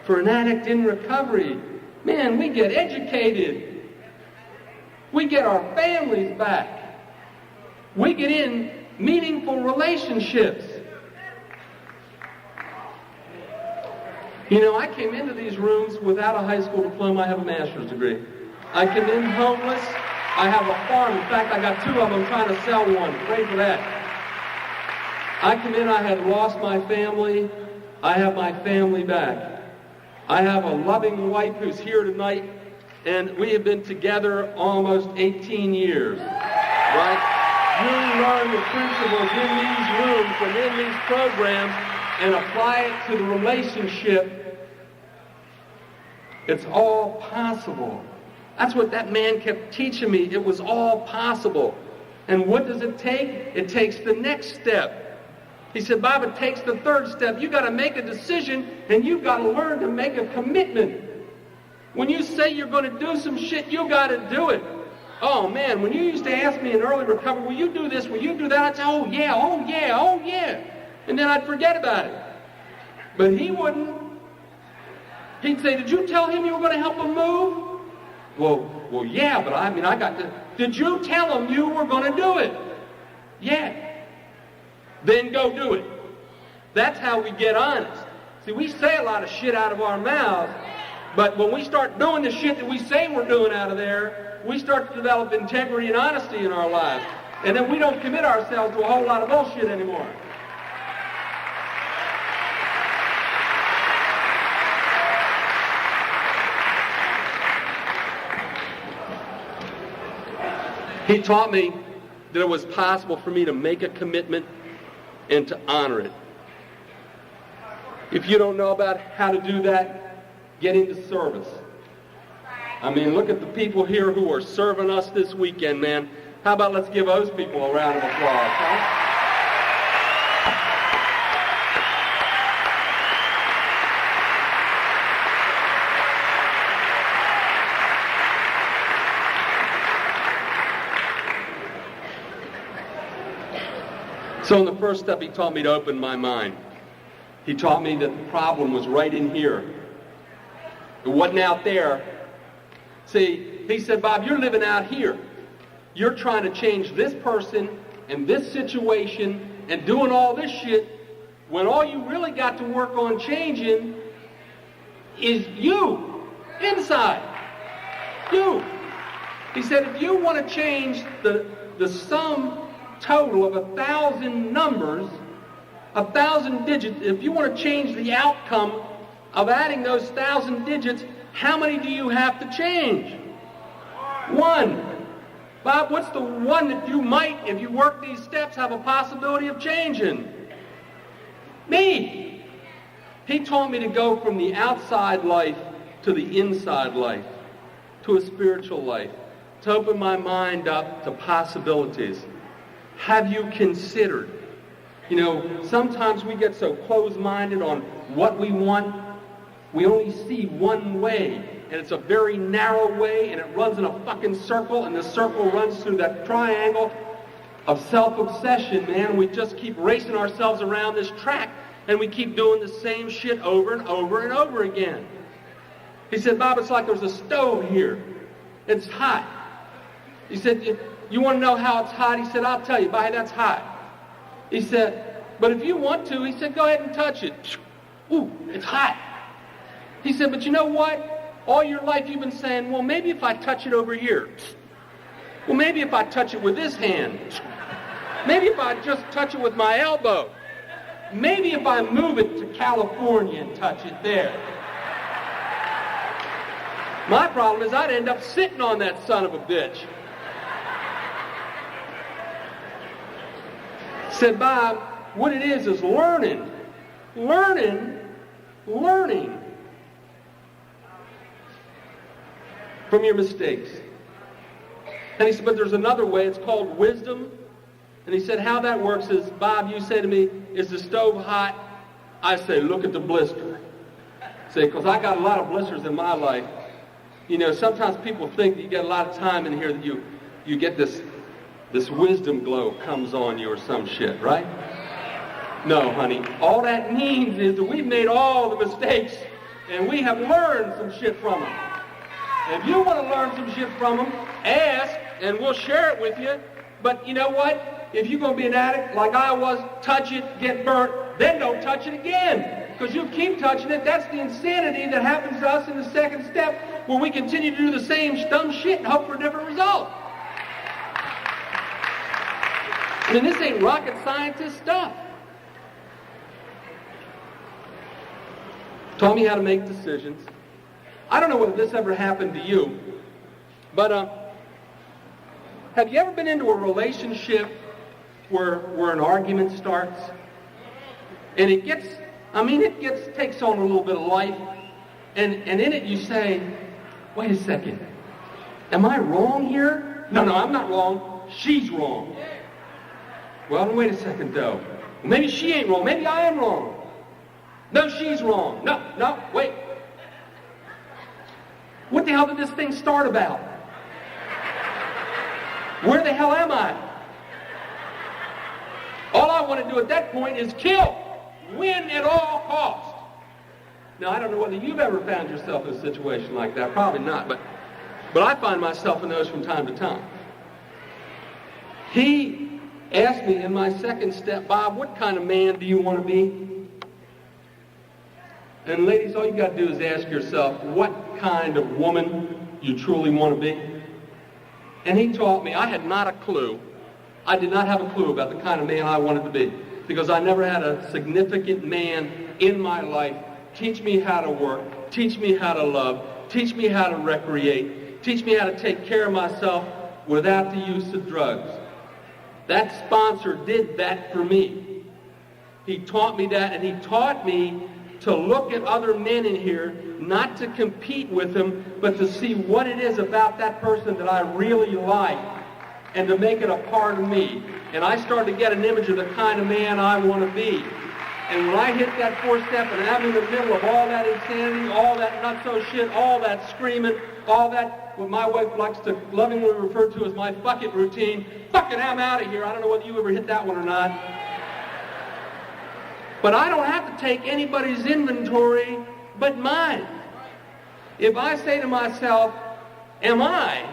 for an addict in recovery. Man, we get educated. We get our families back. We get in meaningful relationships. You know, I came into these rooms without a high school diploma. I have a master's degree. I came in homeless. I have a farm. In fact, I got 2 of them trying to sell one. Pray for that. I come in, I had lost my family. I have my family back. I have a loving wife who's here tonight, and we have been together almost 18 years. Right? You learn the principles in these rooms and in these programs and apply it to the relationship. It's all possible. That's what that man kept teaching me. It was all possible. And what does it take? It takes the next step. He said, Bob, it takes the 3rd step. You got to make a decision, and you've got to learn to make a commitment. When you say you're going to do some shit, you got to do it. Oh, man, when you used to ask me in early recovery, will you do this, will you do that? I'd say, oh, yeah, oh, yeah, oh, yeah. And then I'd forget about it. But he wouldn't. He'd say, did you tell him you were going to help him move? Well, yeah, but I got to. Did you tell him you were going to do it? Yeah. Then go do it. That's how we get honest. See, we say a lot of shit out of our mouths, but when we start doing the shit that we say we're doing out of there, we start to develop integrity and honesty in our lives. And then we don't commit ourselves to a whole lot of bullshit anymore. He taught me that it was possible for me to make a commitment and to honor it. If you don't know about how to do that, get into service. I mean, look at the people here who are serving us this weekend, man. How about let's give those people a round of applause, huh? So in the first step, he taught me to open my mind. He taught me that the problem was right in here. It wasn't out there. See, he said, Bob, you're living out here. You're trying to change this person and this situation and doing all this shit when all you really got to work on changing is you, inside. You. He said, if you want to change the sum total of 1,000 numbers, 1,000 digits, if you want to change the outcome of adding those 1,000 digits, how many do you have to change? 1. Bob, what's the one that you might, if you work these steps, have a possibility of changing? Me. He taught me to go from the outside life to the inside life, to a spiritual life, to open my mind up to possibilities. Have you considered? You know, sometimes we get so closed-minded on what we want, we only see one way, and it's a very narrow way, and it runs in a fucking circle, and the circle runs through that triangle of self-obsession, man. We just keep racing ourselves around this track, and we keep doing the same shit over and over and over again. He said, Bob, it's like there's a stove here. It's hot. He said, you want to know how it's hot? He said, I'll tell you, buddy, that's hot. He said, but if you want to, he said, go ahead and touch it. Ooh, it's hot. He said, but you know what? All your life you've been saying, well, maybe if I touch it over here. Well, maybe if I touch it with this hand. Maybe if I just touch it with my elbow. Maybe if I move it to California and touch it there. My problem is I'd end up sitting on that son of a bitch. Said, Bob, what it is learning. Learning from your mistakes. And he said, but there's another way. It's called wisdom. And he said, how that works is, Bob, you say to me, is the stove hot? I say, look at the blister. Say, because I got a lot of blisters in my life. You know, sometimes people think that you get a lot of time in here that you get this wisdom glow comes on you or some shit, right? No, honey. All that means is that we've made all the mistakes and we have learned some shit from them. If you want to learn some shit from them, ask and we'll share it with you. But you know what? If you're going to be an addict like I was, touch it, get burnt, then don't touch it again. Because you keep touching it, that's the insanity that happens to us in the second step, where we continue to do the same dumb shit and hope for a different result. I mean, this ain't rocket scientist stuff. Taught me how to make decisions. I don't know whether this ever happened to you, but have you ever been into a relationship where an argument starts and it takes on a little bit of life, and in it you say, wait a second, am I wrong here? No, I'm not wrong. She's wrong. Well, wait a second though. Maybe she ain't wrong. Maybe I am wrong. No, she's wrong. No, wait. What the hell did this thing start about? Where the hell am I? All I want to do at that point is kill. Win at all costs. Now, I don't know whether you've ever found yourself in a situation like that. Probably not, but I find myself in those from time to time. He asked me in my second step, Bob, what kind of man do you want to be? And ladies, all you got to do is ask yourself what kind of woman you truly want to be. And he taught me, I had not a clue. I did not have a clue about the kind of man I wanted to be, because I never had a significant man in my life teach me how to work, teach me how to love, teach me how to recreate, teach me how to take care of myself without the use of drugs. That sponsor did that for me. He taught me that, and he taught me to look at other men in here, not to compete with them, but to see what it is about that person that I really like, and to make it a part of me. And I started to get an image of the kind of man I want to be. And when I hit that fourth step and I'm in the middle of all that insanity, all that nutso shit, all that screaming, all that, what my wife likes to lovingly refer to as my fuck it routine, fuck it, I'm out of here. I don't know whether you ever hit that one or not. But I don't have to take anybody's inventory but mine. If I say to myself, am I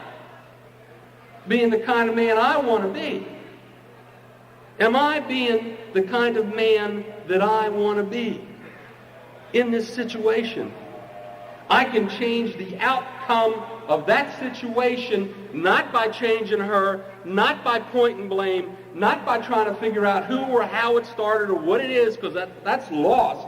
being the kind of man I want to be? Am I being the kind of man that I want to be in this situation? I can change the outcome of that situation, not by changing her, not by pointing blame, not by trying to figure out who or how it started or what it is, because that's lost.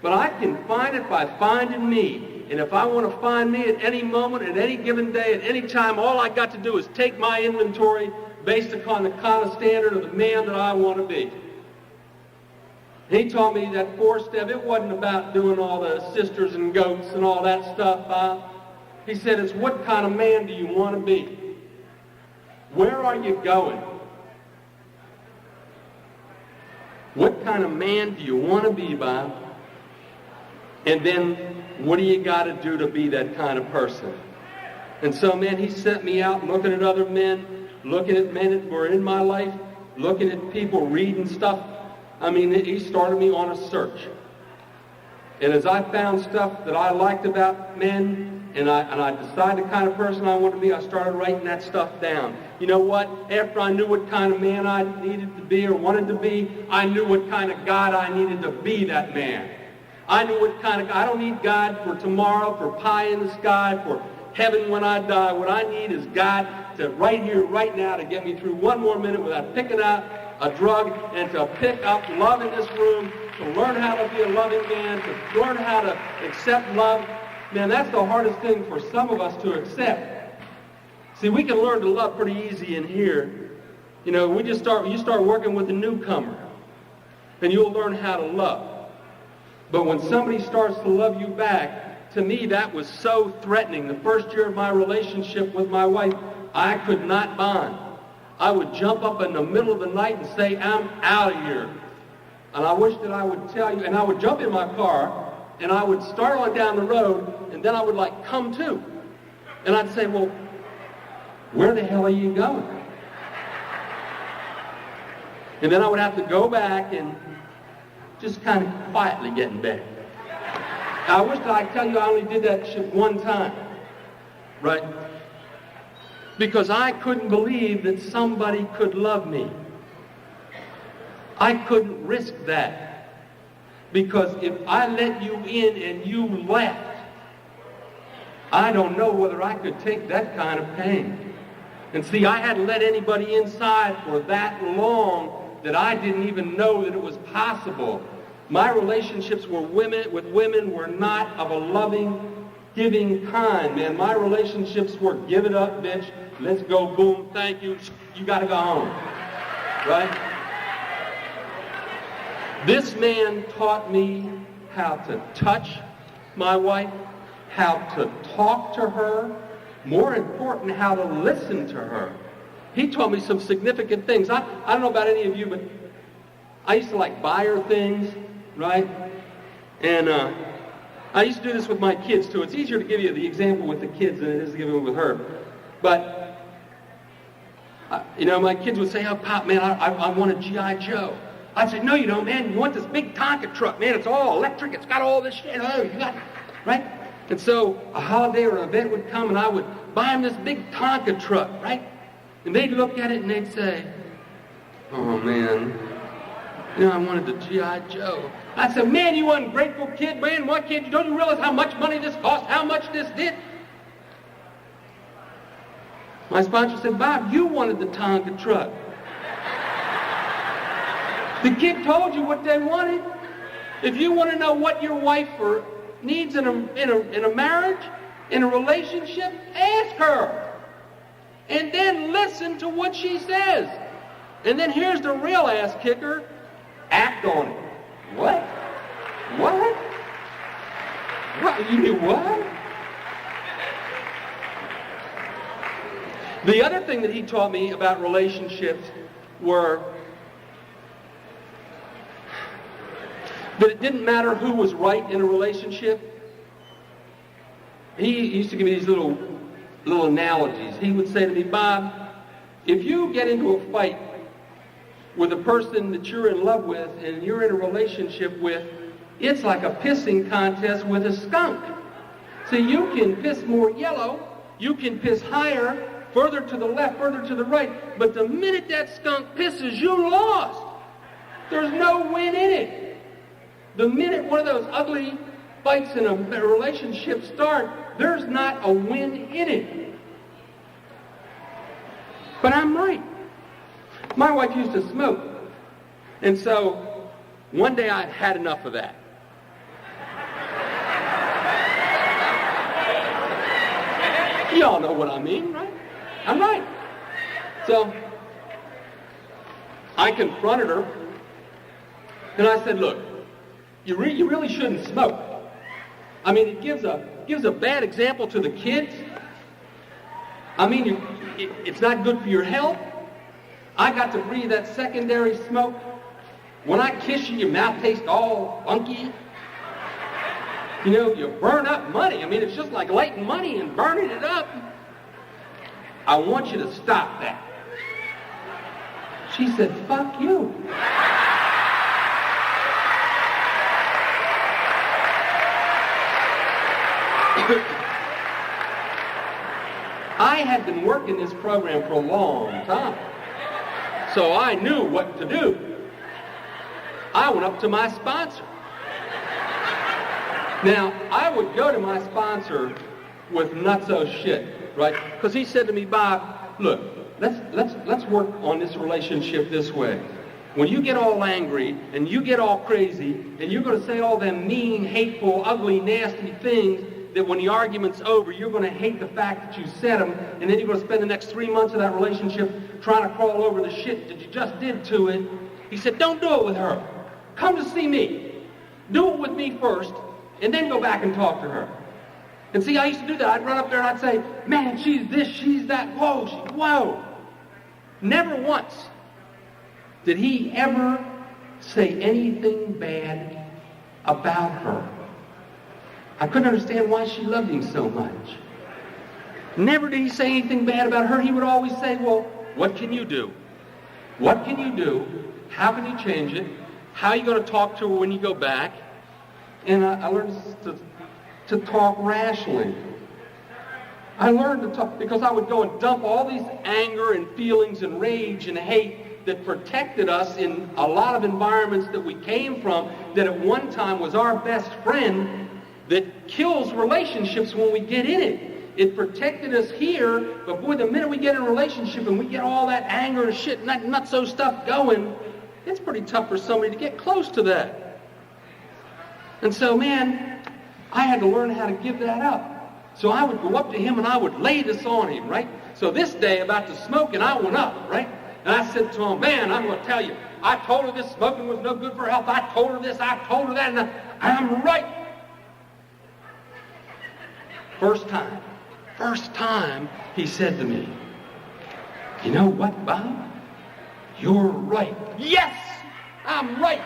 But I can find it by finding me. And if I want to find me at any moment, at any given day, at any time, all I got to do is take my inventory based upon the kind of standard of the man that I want to be. He taught me that fourth step, it wasn't about doing all the sisters and goats and all that stuff. He said, it's what kind of man do you want to be? Where are you going? What kind of man do you want to be, Bob? And then, what do you got to do to be that kind of person? And so, man, he sent me out looking at other men, looking at men that were in my life, looking at people, reading stuff. I mean, he started me on a search. And as I found stuff that I liked about men, and I decided the kind of person I wanted to be, I started writing that stuff down. You know what? After I knew what kind of man I needed to be or wanted to be, I knew what kind of God I needed to be that man. I knew what kind of, I don't need God for tomorrow, for pie in the sky, for heaven when I die. What I need is God to right here, right now, to get me through one more minute without picking out a drug, and to pick up love in this room, to learn how to be a loving man, to learn how to accept love. Man, that's the hardest thing for some of us to accept. See, we can learn to love pretty easy in here. You know, you start working with a newcomer, and you'll learn how to love. But when somebody starts to love you back, to me that was so threatening. The first year of my relationship with my wife, I could not bond. I would jump up in the middle of the night and say, I'm out of here. And I wish that I would tell you, and I would jump in my car, and I would start on down the road, and then I would like come to. And I'd say, well, where the hell are you going? And then I would have to go back and just kind of quietly get in bed. I wish that I could tell you I only did that shit one time, right? Because I couldn't believe that somebody could love me. I couldn't risk that. Because if I let you in and you left, I don't know whether I could take that kind of pain. And see, I hadn't let anybody inside for that long that I didn't even know that it was possible. My relationships with women were not of a loving, giving kind, man. My relationships were give it up, bitch. Let's go, boom, thank you. You got to go home, right? This man taught me how to touch my wife, how to talk to her, more important, how to listen to her. He taught me some significant things. I don't know about any of you, but I used to like buy her things, right? And I used to do this with my kids too. It's easier to give you the example with the kids than it is to give it with her. But you know, my kids would say, oh, Pop, man, I want a G.I. Joe. I'd say, no, you don't, man. You want this big Tonka truck, man. It's all electric. It's got all this shit. Oh, you got it, right? And so a holiday or an event would come, and I would buy them this big Tonka truck, right? And they'd look at it, and they'd say, oh, man, you know, I wanted the G.I. Joe. I said, man, you ungrateful kid, man. Why can't you? Don't you realize how much money this cost? How much this did? My sponsor said, Bob, you wanted the Tonka truck. The kid told you what they wanted. If you want to know what your wife needs in a marriage, in a relationship, ask her. And then listen to what she says. And then here's the real ass kicker. Act on it. What? What? What? You mean what? The other thing that he taught me about relationships were that it didn't matter who was right in a relationship. He used to give me these little analogies. He would say to me, Bob, if you get into a fight with a person that you're in love with and you're in a relationship with, it's like a pissing contest with a skunk. See, you can piss more yellow, you can piss higher, further to the left, further to the right, but the minute that skunk pisses, you lost. There's no win in it. The minute one of those ugly fights in a relationship start, there's not a win in it. But I'm right. My wife used to smoke. And so one day I had enough of that. You all know what I mean, right? I'm right. So I confronted her and I said, look, you really shouldn't smoke. I mean, it gives a bad example to the kids. I mean, it's not good for your health. I got to breathe that secondary smoke. When I kiss you, your mouth tastes all funky. You know, you burn up money. I mean, it's just like lighting money and burning it up. I want you to stop that. She said, fuck you. I had been working this program for a long time, so I knew what to do. I went up to my sponsor. Now, I would go to my sponsor with nutso shit, right? Because he said to me, Bob, look, let's work on this relationship this way. When you get all angry and you get all crazy and you're going to say all them mean, hateful, ugly, nasty things that when the argument's over, you're going to hate the fact that you said them, and then you're going to spend the next 3 months of that relationship trying to crawl over the shit that you just did to it. He said, don't do it with her. Come to see me. Do it with me first, and then go back and talk to her. And see, I used to do that. I'd run up there and I'd say, man, she's this, she's that, whoa. Never once did he ever say anything bad about her. I couldn't understand why she loved him so much. Never did he say anything bad about her. He would always say, well, what can you do? What can you do? How can you change it? How are you going to talk to her when you go back? And I learned to talk rationally. I learned to talk because I would go and dump all these anger and feelings and rage and hate that protected us in a lot of environments that we came from, that at one time was our best friend, that kills relationships when we get in it. It protected us here, but boy, the minute we get in a relationship and we get all that anger and shit and that nutso stuff going, it's pretty tough for somebody to get close to that. And so, man, I had to learn how to give that up. So I would go up to him and I would lay this on him, right? So this day, about the smoking, I went up, right? And I said to him, man, I'm going to tell you, I told her this smoking was no good for health. I told her this, I told her that, and I'm right. First time he said to me, you know what, Bob? You're right. Yes, I'm right.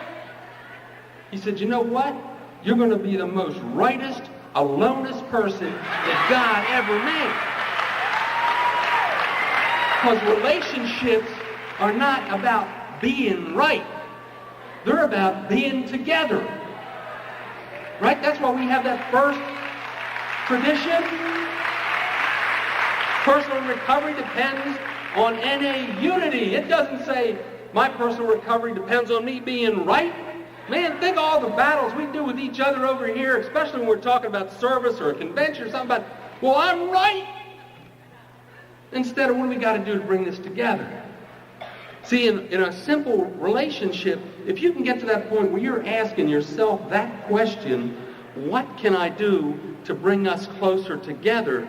He said, you know what? You're going to be the most rightest, alonest person that God ever made. Because relationships are not about being right. They're about being together. Right? That's why we have that first tradition. Personal recovery depends on NA unity. It doesn't say my personal recovery depends on me being right. Man, think of all the battles we do with each other over here, especially when we're talking about service or a convention or something about, well, I'm right. Instead of what do we got to do to bring this together? See, in a simple relationship, if you can get to that point where you're asking yourself that question, what can I do to bring us closer together,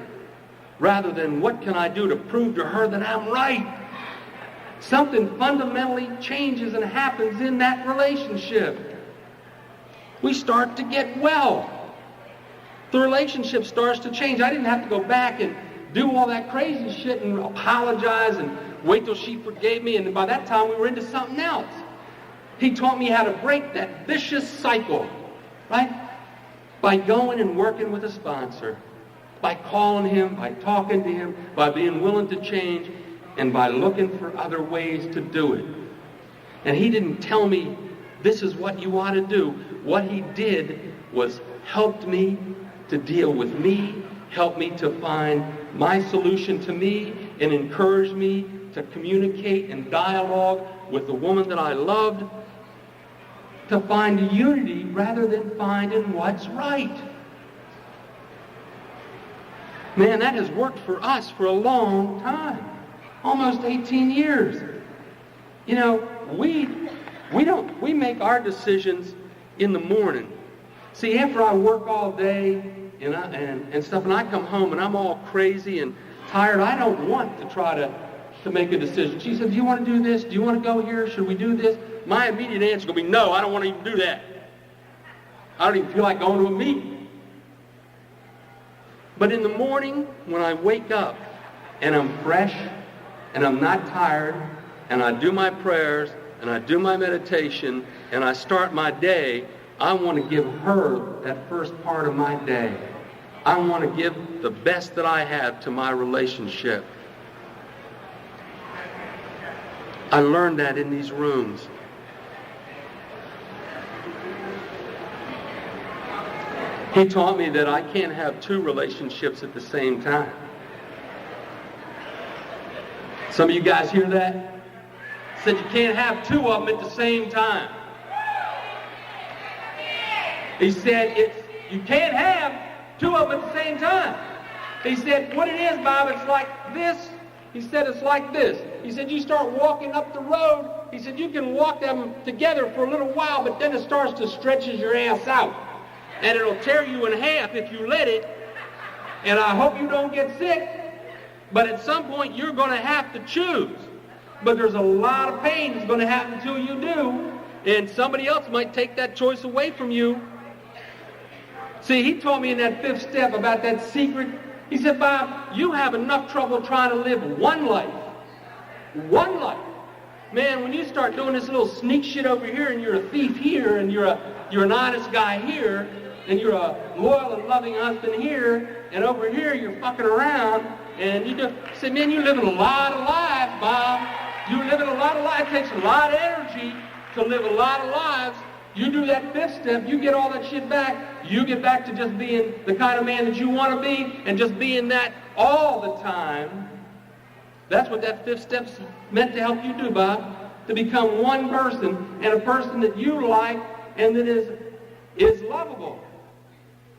rather than what can I do to prove to her that I'm right? Something fundamentally changes and happens in that relationship. We start to get well. The relationship starts to change. I didn't have to go back and do all that crazy shit and apologize and wait till she forgave me, and by that time we were into something else. He taught me how to break that vicious cycle, right? By going and working with a sponsor, by calling him, by talking to him, by being willing to change, and by looking for other ways to do it. And he didn't tell me, this is what you ought to do. What he did was helped me to deal with me, helped me to find my solution to me, and encouraged me to communicate and dialogue with the woman that I loved, to find unity rather than finding what's right. Man, that has worked for us for a long time. Almost 18 years. You know, we make our decisions in the morning. See, after I work all day and stuff, and I come home and I'm all crazy and tired, I don't want to try to make a decision. She said, do you want to do this? Do you want to go here? Should we do this? My immediate answer is going to be, no, I don't want to even do that. I don't even feel like going to a meeting. But in the morning, when I wake up and I'm fresh and I'm not tired and I do my prayers and I do my meditation and I start my day, I want to give her that first part of my day. I want to give the best that I have to my relationship. I learned that in these rooms. He taught me that I can't have two relationships at the same time. Some of you guys hear that? Said you can't have two of them at the same time. He said You can't have two of them at the same time. He said, what it is, Bob, it's like this. He said, it's like this. He said, you start walking up the road. He said, you can walk them together for a little while, but then it starts to stretches your ass out. And it'll tear you in half if you let it. And I hope you don't get sick. But at some point, you're going to have to choose. But there's a lot of pain that's going to happen until you do. And somebody else might take that choice away from you. See, he told me in that 5th step about that secret. He said, Bob, you have enough trouble trying to live one life. One life. Man, when you start doing this little sneak shit over here, and you're a thief here, and you're an honest guy here, and you're a loyal and loving husband here, and over here you're fucking around, and you just say, man, you're living a lot of lives, Bob. You're living a lot of lives. It takes a lot of energy to live a lot of lives. You do that 5th step, you get all that shit back. You get back to just being the kind of man that you want to be, and just being that all the time. That's what that 5th step's meant to help you do, Bob. To become one person, and a person that you like, and that is lovable.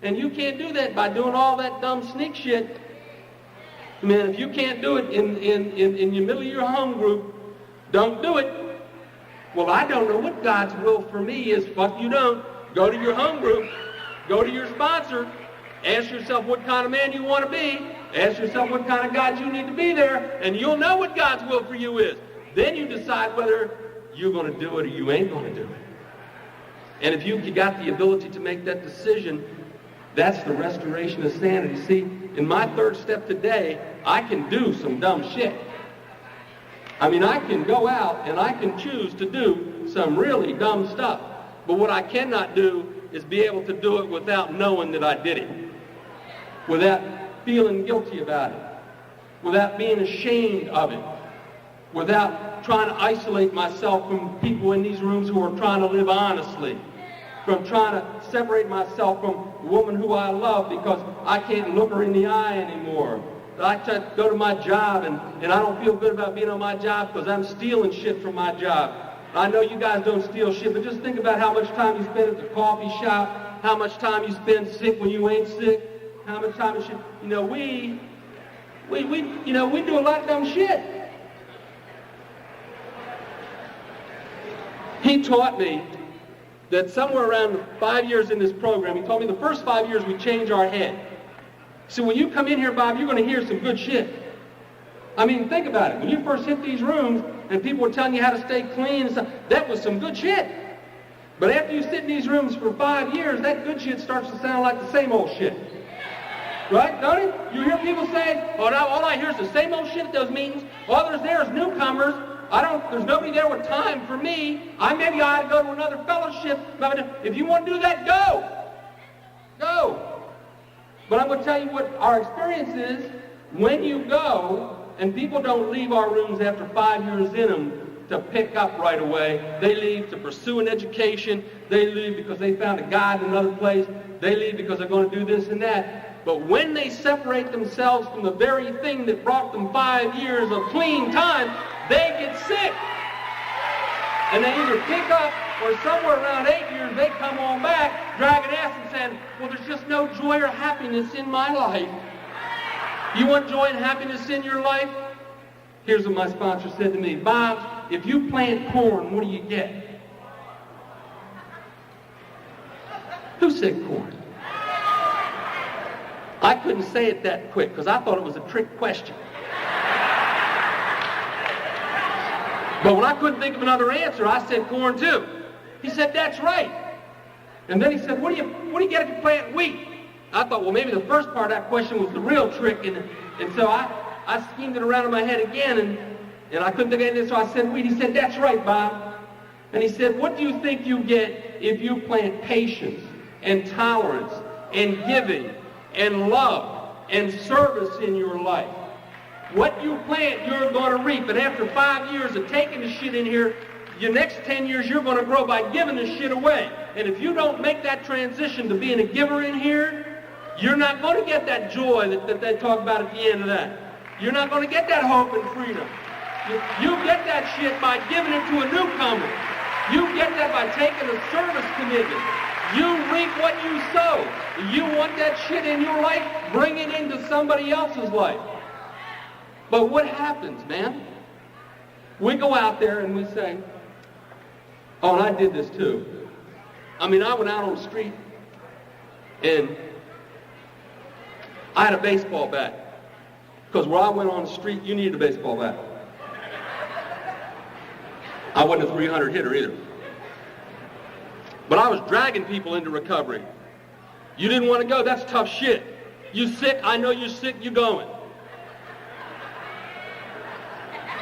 And you can't do that by doing all that dumb sneak shit. Man, if you can't do it in the middle of your home group, don't do it. Well, I don't know what God's will for me is. Fuck you don't. Go to your home group. Go to your sponsor. Ask yourself what kind of man you want to be. Ask yourself what kind of God you need to be there. And you'll know what God's will for you is. Then you decide whether you're going to do it or you ain't going to do it. And if you got the ability to make that decision, that's the restoration of sanity. See, in my 3rd step today, I can do some dumb shit. I mean, I can go out and I can choose to do some really dumb stuff. But what I cannot do is be able to do it without knowing that I did it. Without feeling guilty about it. Without being ashamed of it. Without trying to isolate myself from people in these rooms who are trying to live honestly. From trying to separate myself from a woman who I love because I can't look her in the eye anymore. I try to go to my job and I don't feel good about being on my job because I'm stealing shit from my job. I know you guys don't steal shit, but just think about how much time you spend at the coffee shop, how much time you spend sick when you ain't sick, how much time you should, we do a lot of dumb shit. He taught me that somewhere around 5 years in this program, he told me the first 5 years we change our head. So when you come in here, Bob, you're going to hear some good shit. I mean, think about it. When you first hit these rooms and people were telling you how to stay clean and stuff, that was some good shit. But after you sit in these rooms for 5 years, that good shit starts to sound like the same old shit. Right, don't it? You hear people say, oh, now all I hear is the same old shit at those meetings. All there's there is newcomers. There's nobody there with time for me. Maybe I ought to go to another fellowship. If you want to do that, go. Go. But I'm going to tell you what our experience is. When you go, and people don't leave our rooms after 5 years in them to pick up right away. They leave to pursue an education. They leave because they found a God in another place. They leave because they're going to do this and that. But when they separate themselves from the very thing that brought them 5 years of clean time, they get sick. And they either pick up, or somewhere around 8 years, they come on back, dragging ass and saying, well, there's just no joy or happiness in my life. You want joy and happiness in your life? Here's what my sponsor said to me. Bob, if you plant corn, what do you get? Who said corn? I couldn't say it that quick because I thought it was a trick question. But when I couldn't think of another answer, I said corn too. He said, that's right. And then he said, what do you get if you plant wheat? I thought, well, maybe the first part of that question was the real trick. And so I schemed it around in my head again, and I couldn't think of anything, so I said wheat. He said, that's right, Bob. And he said, what do you think you get if you plant patience and tolerance and giving and love and service in your life? What you plant, you're going to reap. And after 5 years of taking the shit in here, your next 10 years, you're going to grow by giving the shit away. And if you don't make that transition to being a giver in here, you're not going to get that joy that they talk about at the end of that. You're not going to get that hope and freedom. You get that shit by giving it to a newcomer. You get that by taking a service commitment. You reap what you sow. You want that shit in your life, bring it into somebody else's life. But what happens, man? We go out there and we say, oh, and I did this too. I mean, I went out on the street and I had a baseball bat. Because where I went on the street, you needed a baseball bat. I wasn't a 300 hitter either. But I was dragging people into recovery. You didn't want to go, that's tough shit. You sick, I know you're sick, you going.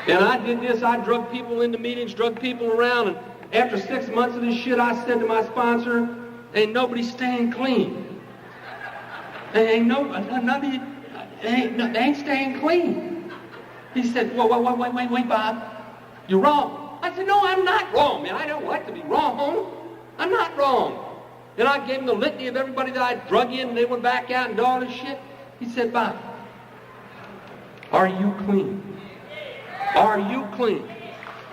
And I did this, I drug people into meetings, drug people around, and after 6 months of this shit, I said to my sponsor, ain't nobody staying clean. They ain't staying clean. He said, wait, Bob, you're wrong. I said, no, I'm not wrong, man. I don't like to be wrong. I'm not wrong. And I gave him the litany of everybody that I drug in, and they went back out and did all this shit. He said, Bob, are you clean? Are you clean?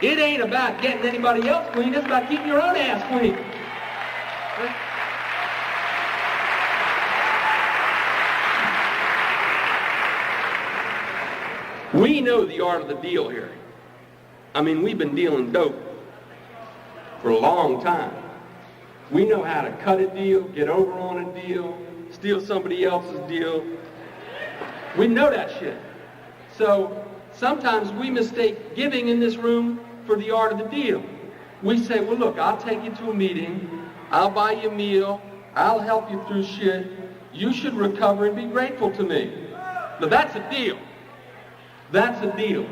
It ain't about getting anybody else clean. It's about keeping your own ass clean. We know the art of the deal here. I mean, we've been dealing dope for a long time. We know how to cut a deal, get over on a deal, steal somebody else's deal. We know that shit. So sometimes we mistake giving in this room for the art of the deal. We say, well, look, I'll take you to a meeting. I'll buy you a meal. I'll help you through shit. You should recover and be grateful to me. Now, that's a deal. That's a deal.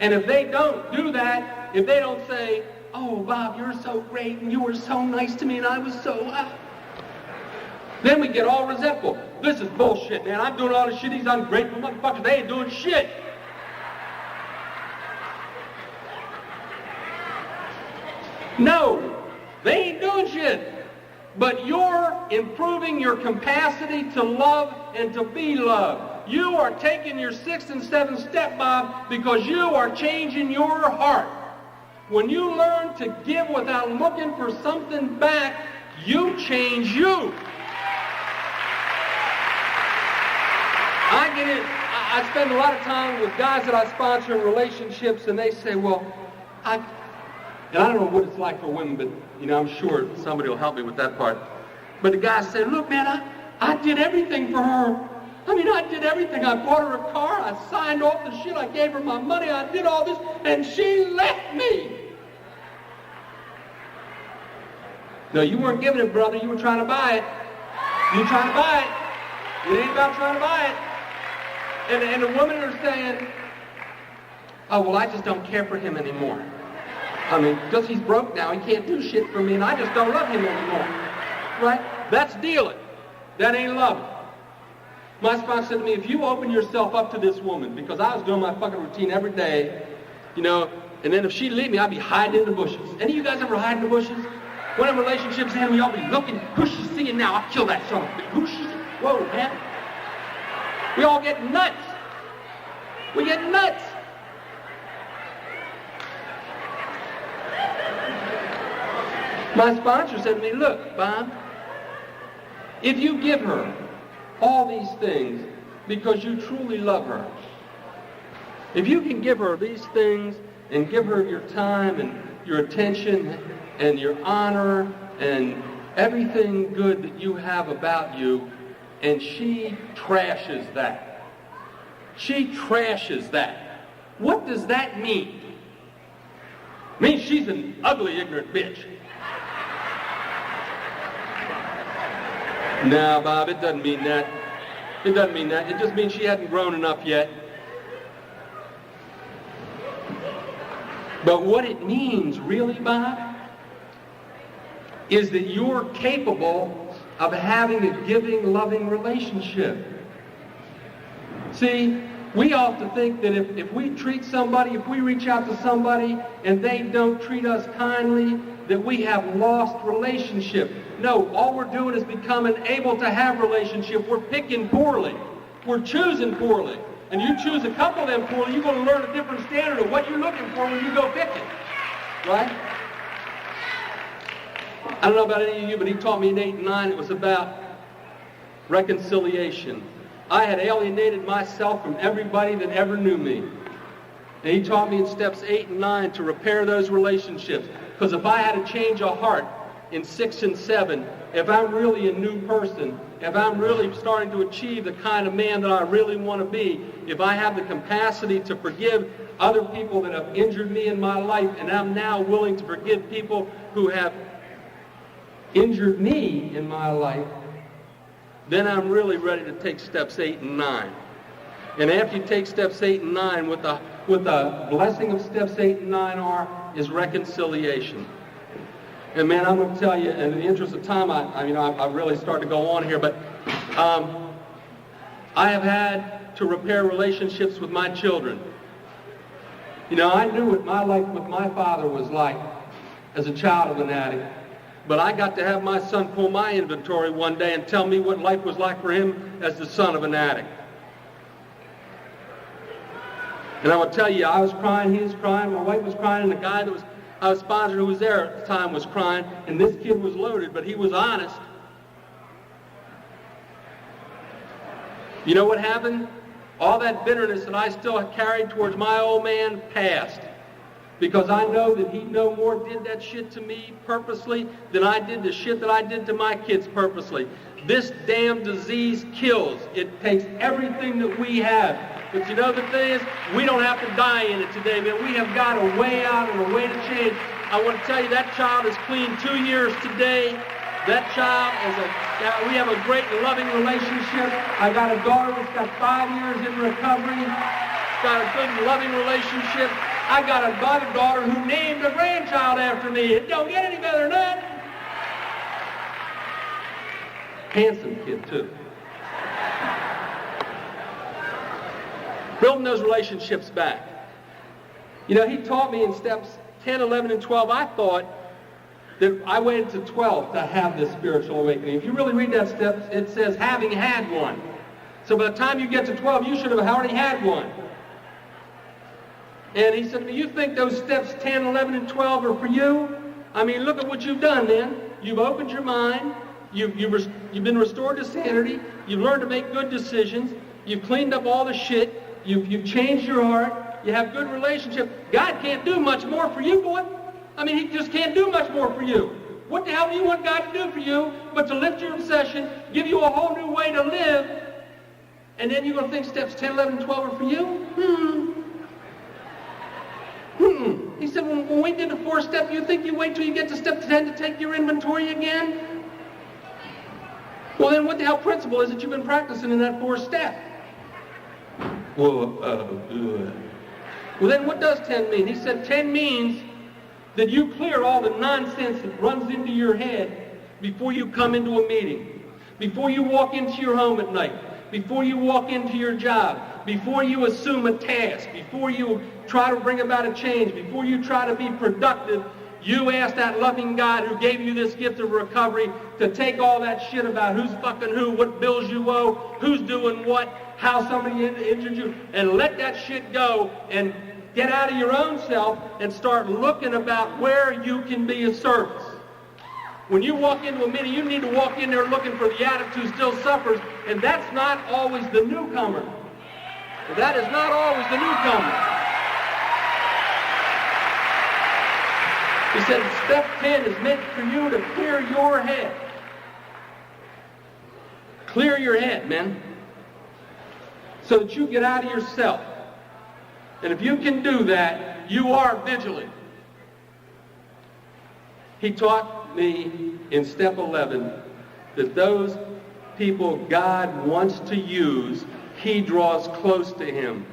And if they don't do that, if they don't say, oh, Bob, you're so great, and you were so nice to me, and I was so... Then we get all resentful. This is bullshit, man. I'm doing all this shit. These ungrateful motherfuckers, they ain't doing shit. No, they ain't doing shit. But you're improving your capacity to love and to be loved. You are taking your 6th and 7th step, Bob, because you are changing your heart. When you learn to give without looking for something back, you change you. I spend a lot of time with guys that I sponsor in relationships, and they say, well, and I don't know what it's like for women, but, I'm sure somebody will help me with that part. But the guy said, look, man, I did everything for her. I mean, I did everything. I bought her a car. I signed off the shit. I gave her my money. I did all this, and she left me. No, you weren't giving it, brother. You were trying to buy it. You were trying to buy it. It ain't about trying to buy it. And the women are saying, oh, well, I just don't care for him anymore. I mean, because he's broke now, he can't do shit for me, and I just don't love him anymore. Right? That's dealing. That ain't loving. My sponsor said to me, if you open yourself up to this woman, because I was doing my fucking routine every day, and then if she'd leave me, I'd be hiding in the bushes. Any of you guys ever hide in the bushes? When in relationships end, we all be looking, who's she seeing now? I'll kill that son of a bitch. Who's she? Whoa, man. We all get nuts. We get nuts. My sponsor said to me, look, Bob, if you give her all these things because you truly love her, if you can give her these things and give her your time and your attention and your honor and everything good that you have about you, and she trashes that. She trashes that. What does that mean? It means she's an ugly, ignorant bitch. No, Bob, it doesn't mean that. It doesn't mean that. It just means she hadn't grown enough yet. But what it means, really, Bob, is that you're capable of having a giving, loving relationship. See, we often think that if we treat somebody, if we reach out to somebody and they don't treat us kindly, that we have lost relationship. No, all we're doing is becoming able to have relationship. We're picking poorly. We're choosing poorly. And you choose a couple of them poorly, you're going to learn a different standard of what you're looking for when you go picking. Right? I don't know about any of you, but he taught me in 8 and 9 it was about reconciliation. I had alienated myself from everybody that ever knew me. And he taught me in steps 8 and 9 to repair those relationships. Because if I had to change a heart in 6 and 7, if I'm really a new person, if I'm really starting to achieve the kind of man that I really want to be, if I have the capacity to forgive other people that have injured me in my life, and I'm now willing to forgive people who have injured me in my life, then I'm really ready to take steps 8 and 9. And after you take steps 8 and 9, what the blessing of steps 8 and 9 is reconciliation. And man, I'm going to tell you, in the interest of time, I really start to go on here, but I have had to repair relationships with my children. You know, I knew what my life with my father was like as a child of an addict, but I got to have my son pull my inventory one day and tell me what life was like for him as the son of an addict. And I will tell you, I was crying, he was crying, my wife was crying, and the guy that I was sponsored who was there at the time was crying, and this kid was loaded, but he was honest. You know what happened? All that bitterness that I still carried towards my old man passed. Because I know that he no more did that shit to me purposely than I did the shit that I did to my kids purposely. This damn disease kills. It takes everything that we have. But you know the thing is, we don't have to die in it today, man. We have got a way out and a way to change. I want to tell you, that child is clean 2 years today. That child we have a great loving relationship. I got a daughter that's got 5 years in recovery. Got a good loving relationship. I got a daughter who named a grandchild after me. It don't get any better than that. Handsome kid, too. Building those relationships back. You know, he taught me in steps 10, 11, and 12. I thought that I waited to 12 to have this spiritual awakening. If you really read that step, it says, having had one. So by the time you get to 12, you should have already had one. And he said to me, you think those steps 10, 11, and 12 are for you? I mean, look at what you've done then. You've opened your mind. You've been restored to sanity. You've learned to make good decisions. You've cleaned up all the shit. You've changed your heart. You have good relationship. God can't do much more for you, boy. I mean, he just can't do much more for you. What the hell do you want God to do for you but to lift your obsession, give you a whole new way to live, and then you're going to think steps 10, 11, and 12 are for you? He said, when we did the 4 step, you think you wait till you get to step 10 to take your inventory again? Well, then what the hell principle is it you've been practicing in that 4 step? Well, then what does 10 mean? He said 10 means that you clear all the nonsense that runs into your head before you come into a meeting, before you walk into your home at night, before you walk into your job, before you assume a task, before you try to bring about a change, before you try to be productive. You ask that loving God who gave you this gift of recovery to take all that shit about who's fucking who, what bills you owe, who's doing what, how somebody injured you, and let that shit go and get out of your own self and start looking about where you can be of service. When you walk into a meeting, you need to walk in there looking for the addict who still suffers, and that's not always the newcomer. That is not always the newcomer. He said step 10 is meant for you to clear your head. Clear your head, man. So that you get out of yourself. And if you can do that, you are vigilant. He taught me in step 11 that those people God wants to use, he draws close to him.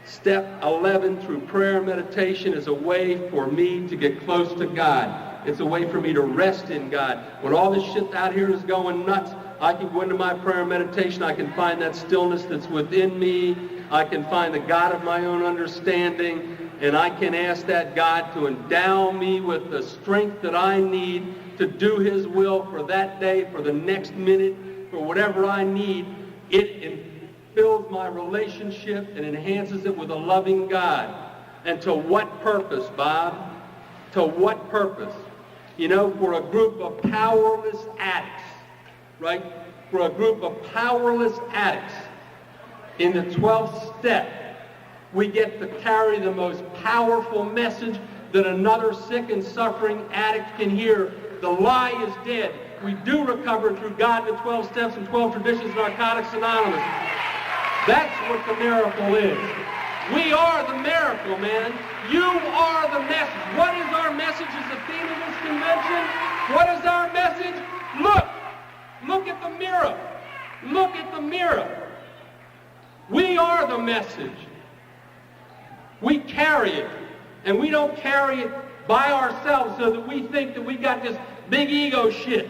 Step 11 through prayer and meditation is a way for me to get close to God. It's a way for me to rest in God. When all this shit out here is going nuts, I can go into my prayer and meditation. I can find that stillness that's within me. I can find the God of my own understanding. And I can ask that God to endow me with the strength that I need to do his will for that day, for the next minute, for whatever I need. It builds my relationship and enhances it with a loving God. And to what purpose, Bob? To what purpose? You know, for a group of powerless addicts, right? For a group of powerless addicts, in the 12th step, we get to carry the most powerful message that another sick and suffering addict can hear. The lie is dead. We do recover through God in the 12 steps and 12 traditions, Narcotics Anonymous. That's what the miracle is. We are the miracle, man. You are the message. What is our message as the theme of this convention? What is our message? Look! Look at the mirror. Look at the mirror. We are the message. We carry it. And we don't carry it by ourselves so that we think that we got this big ego shit.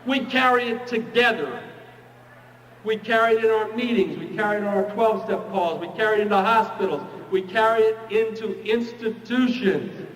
We carry it together. We carry it in our meetings. We carry it in our 12-step calls. We carry it into hospitals. We carry it into institutions.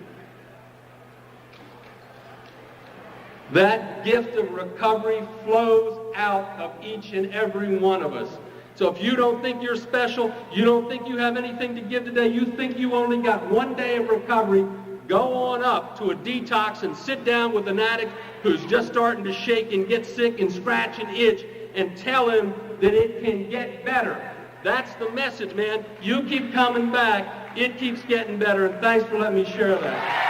That gift of recovery flows out of each and every one of us. So if you don't think you're special, you don't think you have anything to give today, you think you only got one day of recovery, go on up to a detox and sit down with an addict who's just starting to shake and get sick and scratch and itch and tell him that it can get better. That's the message, man. You keep coming back. It keeps getting better. And thanks for letting me share that.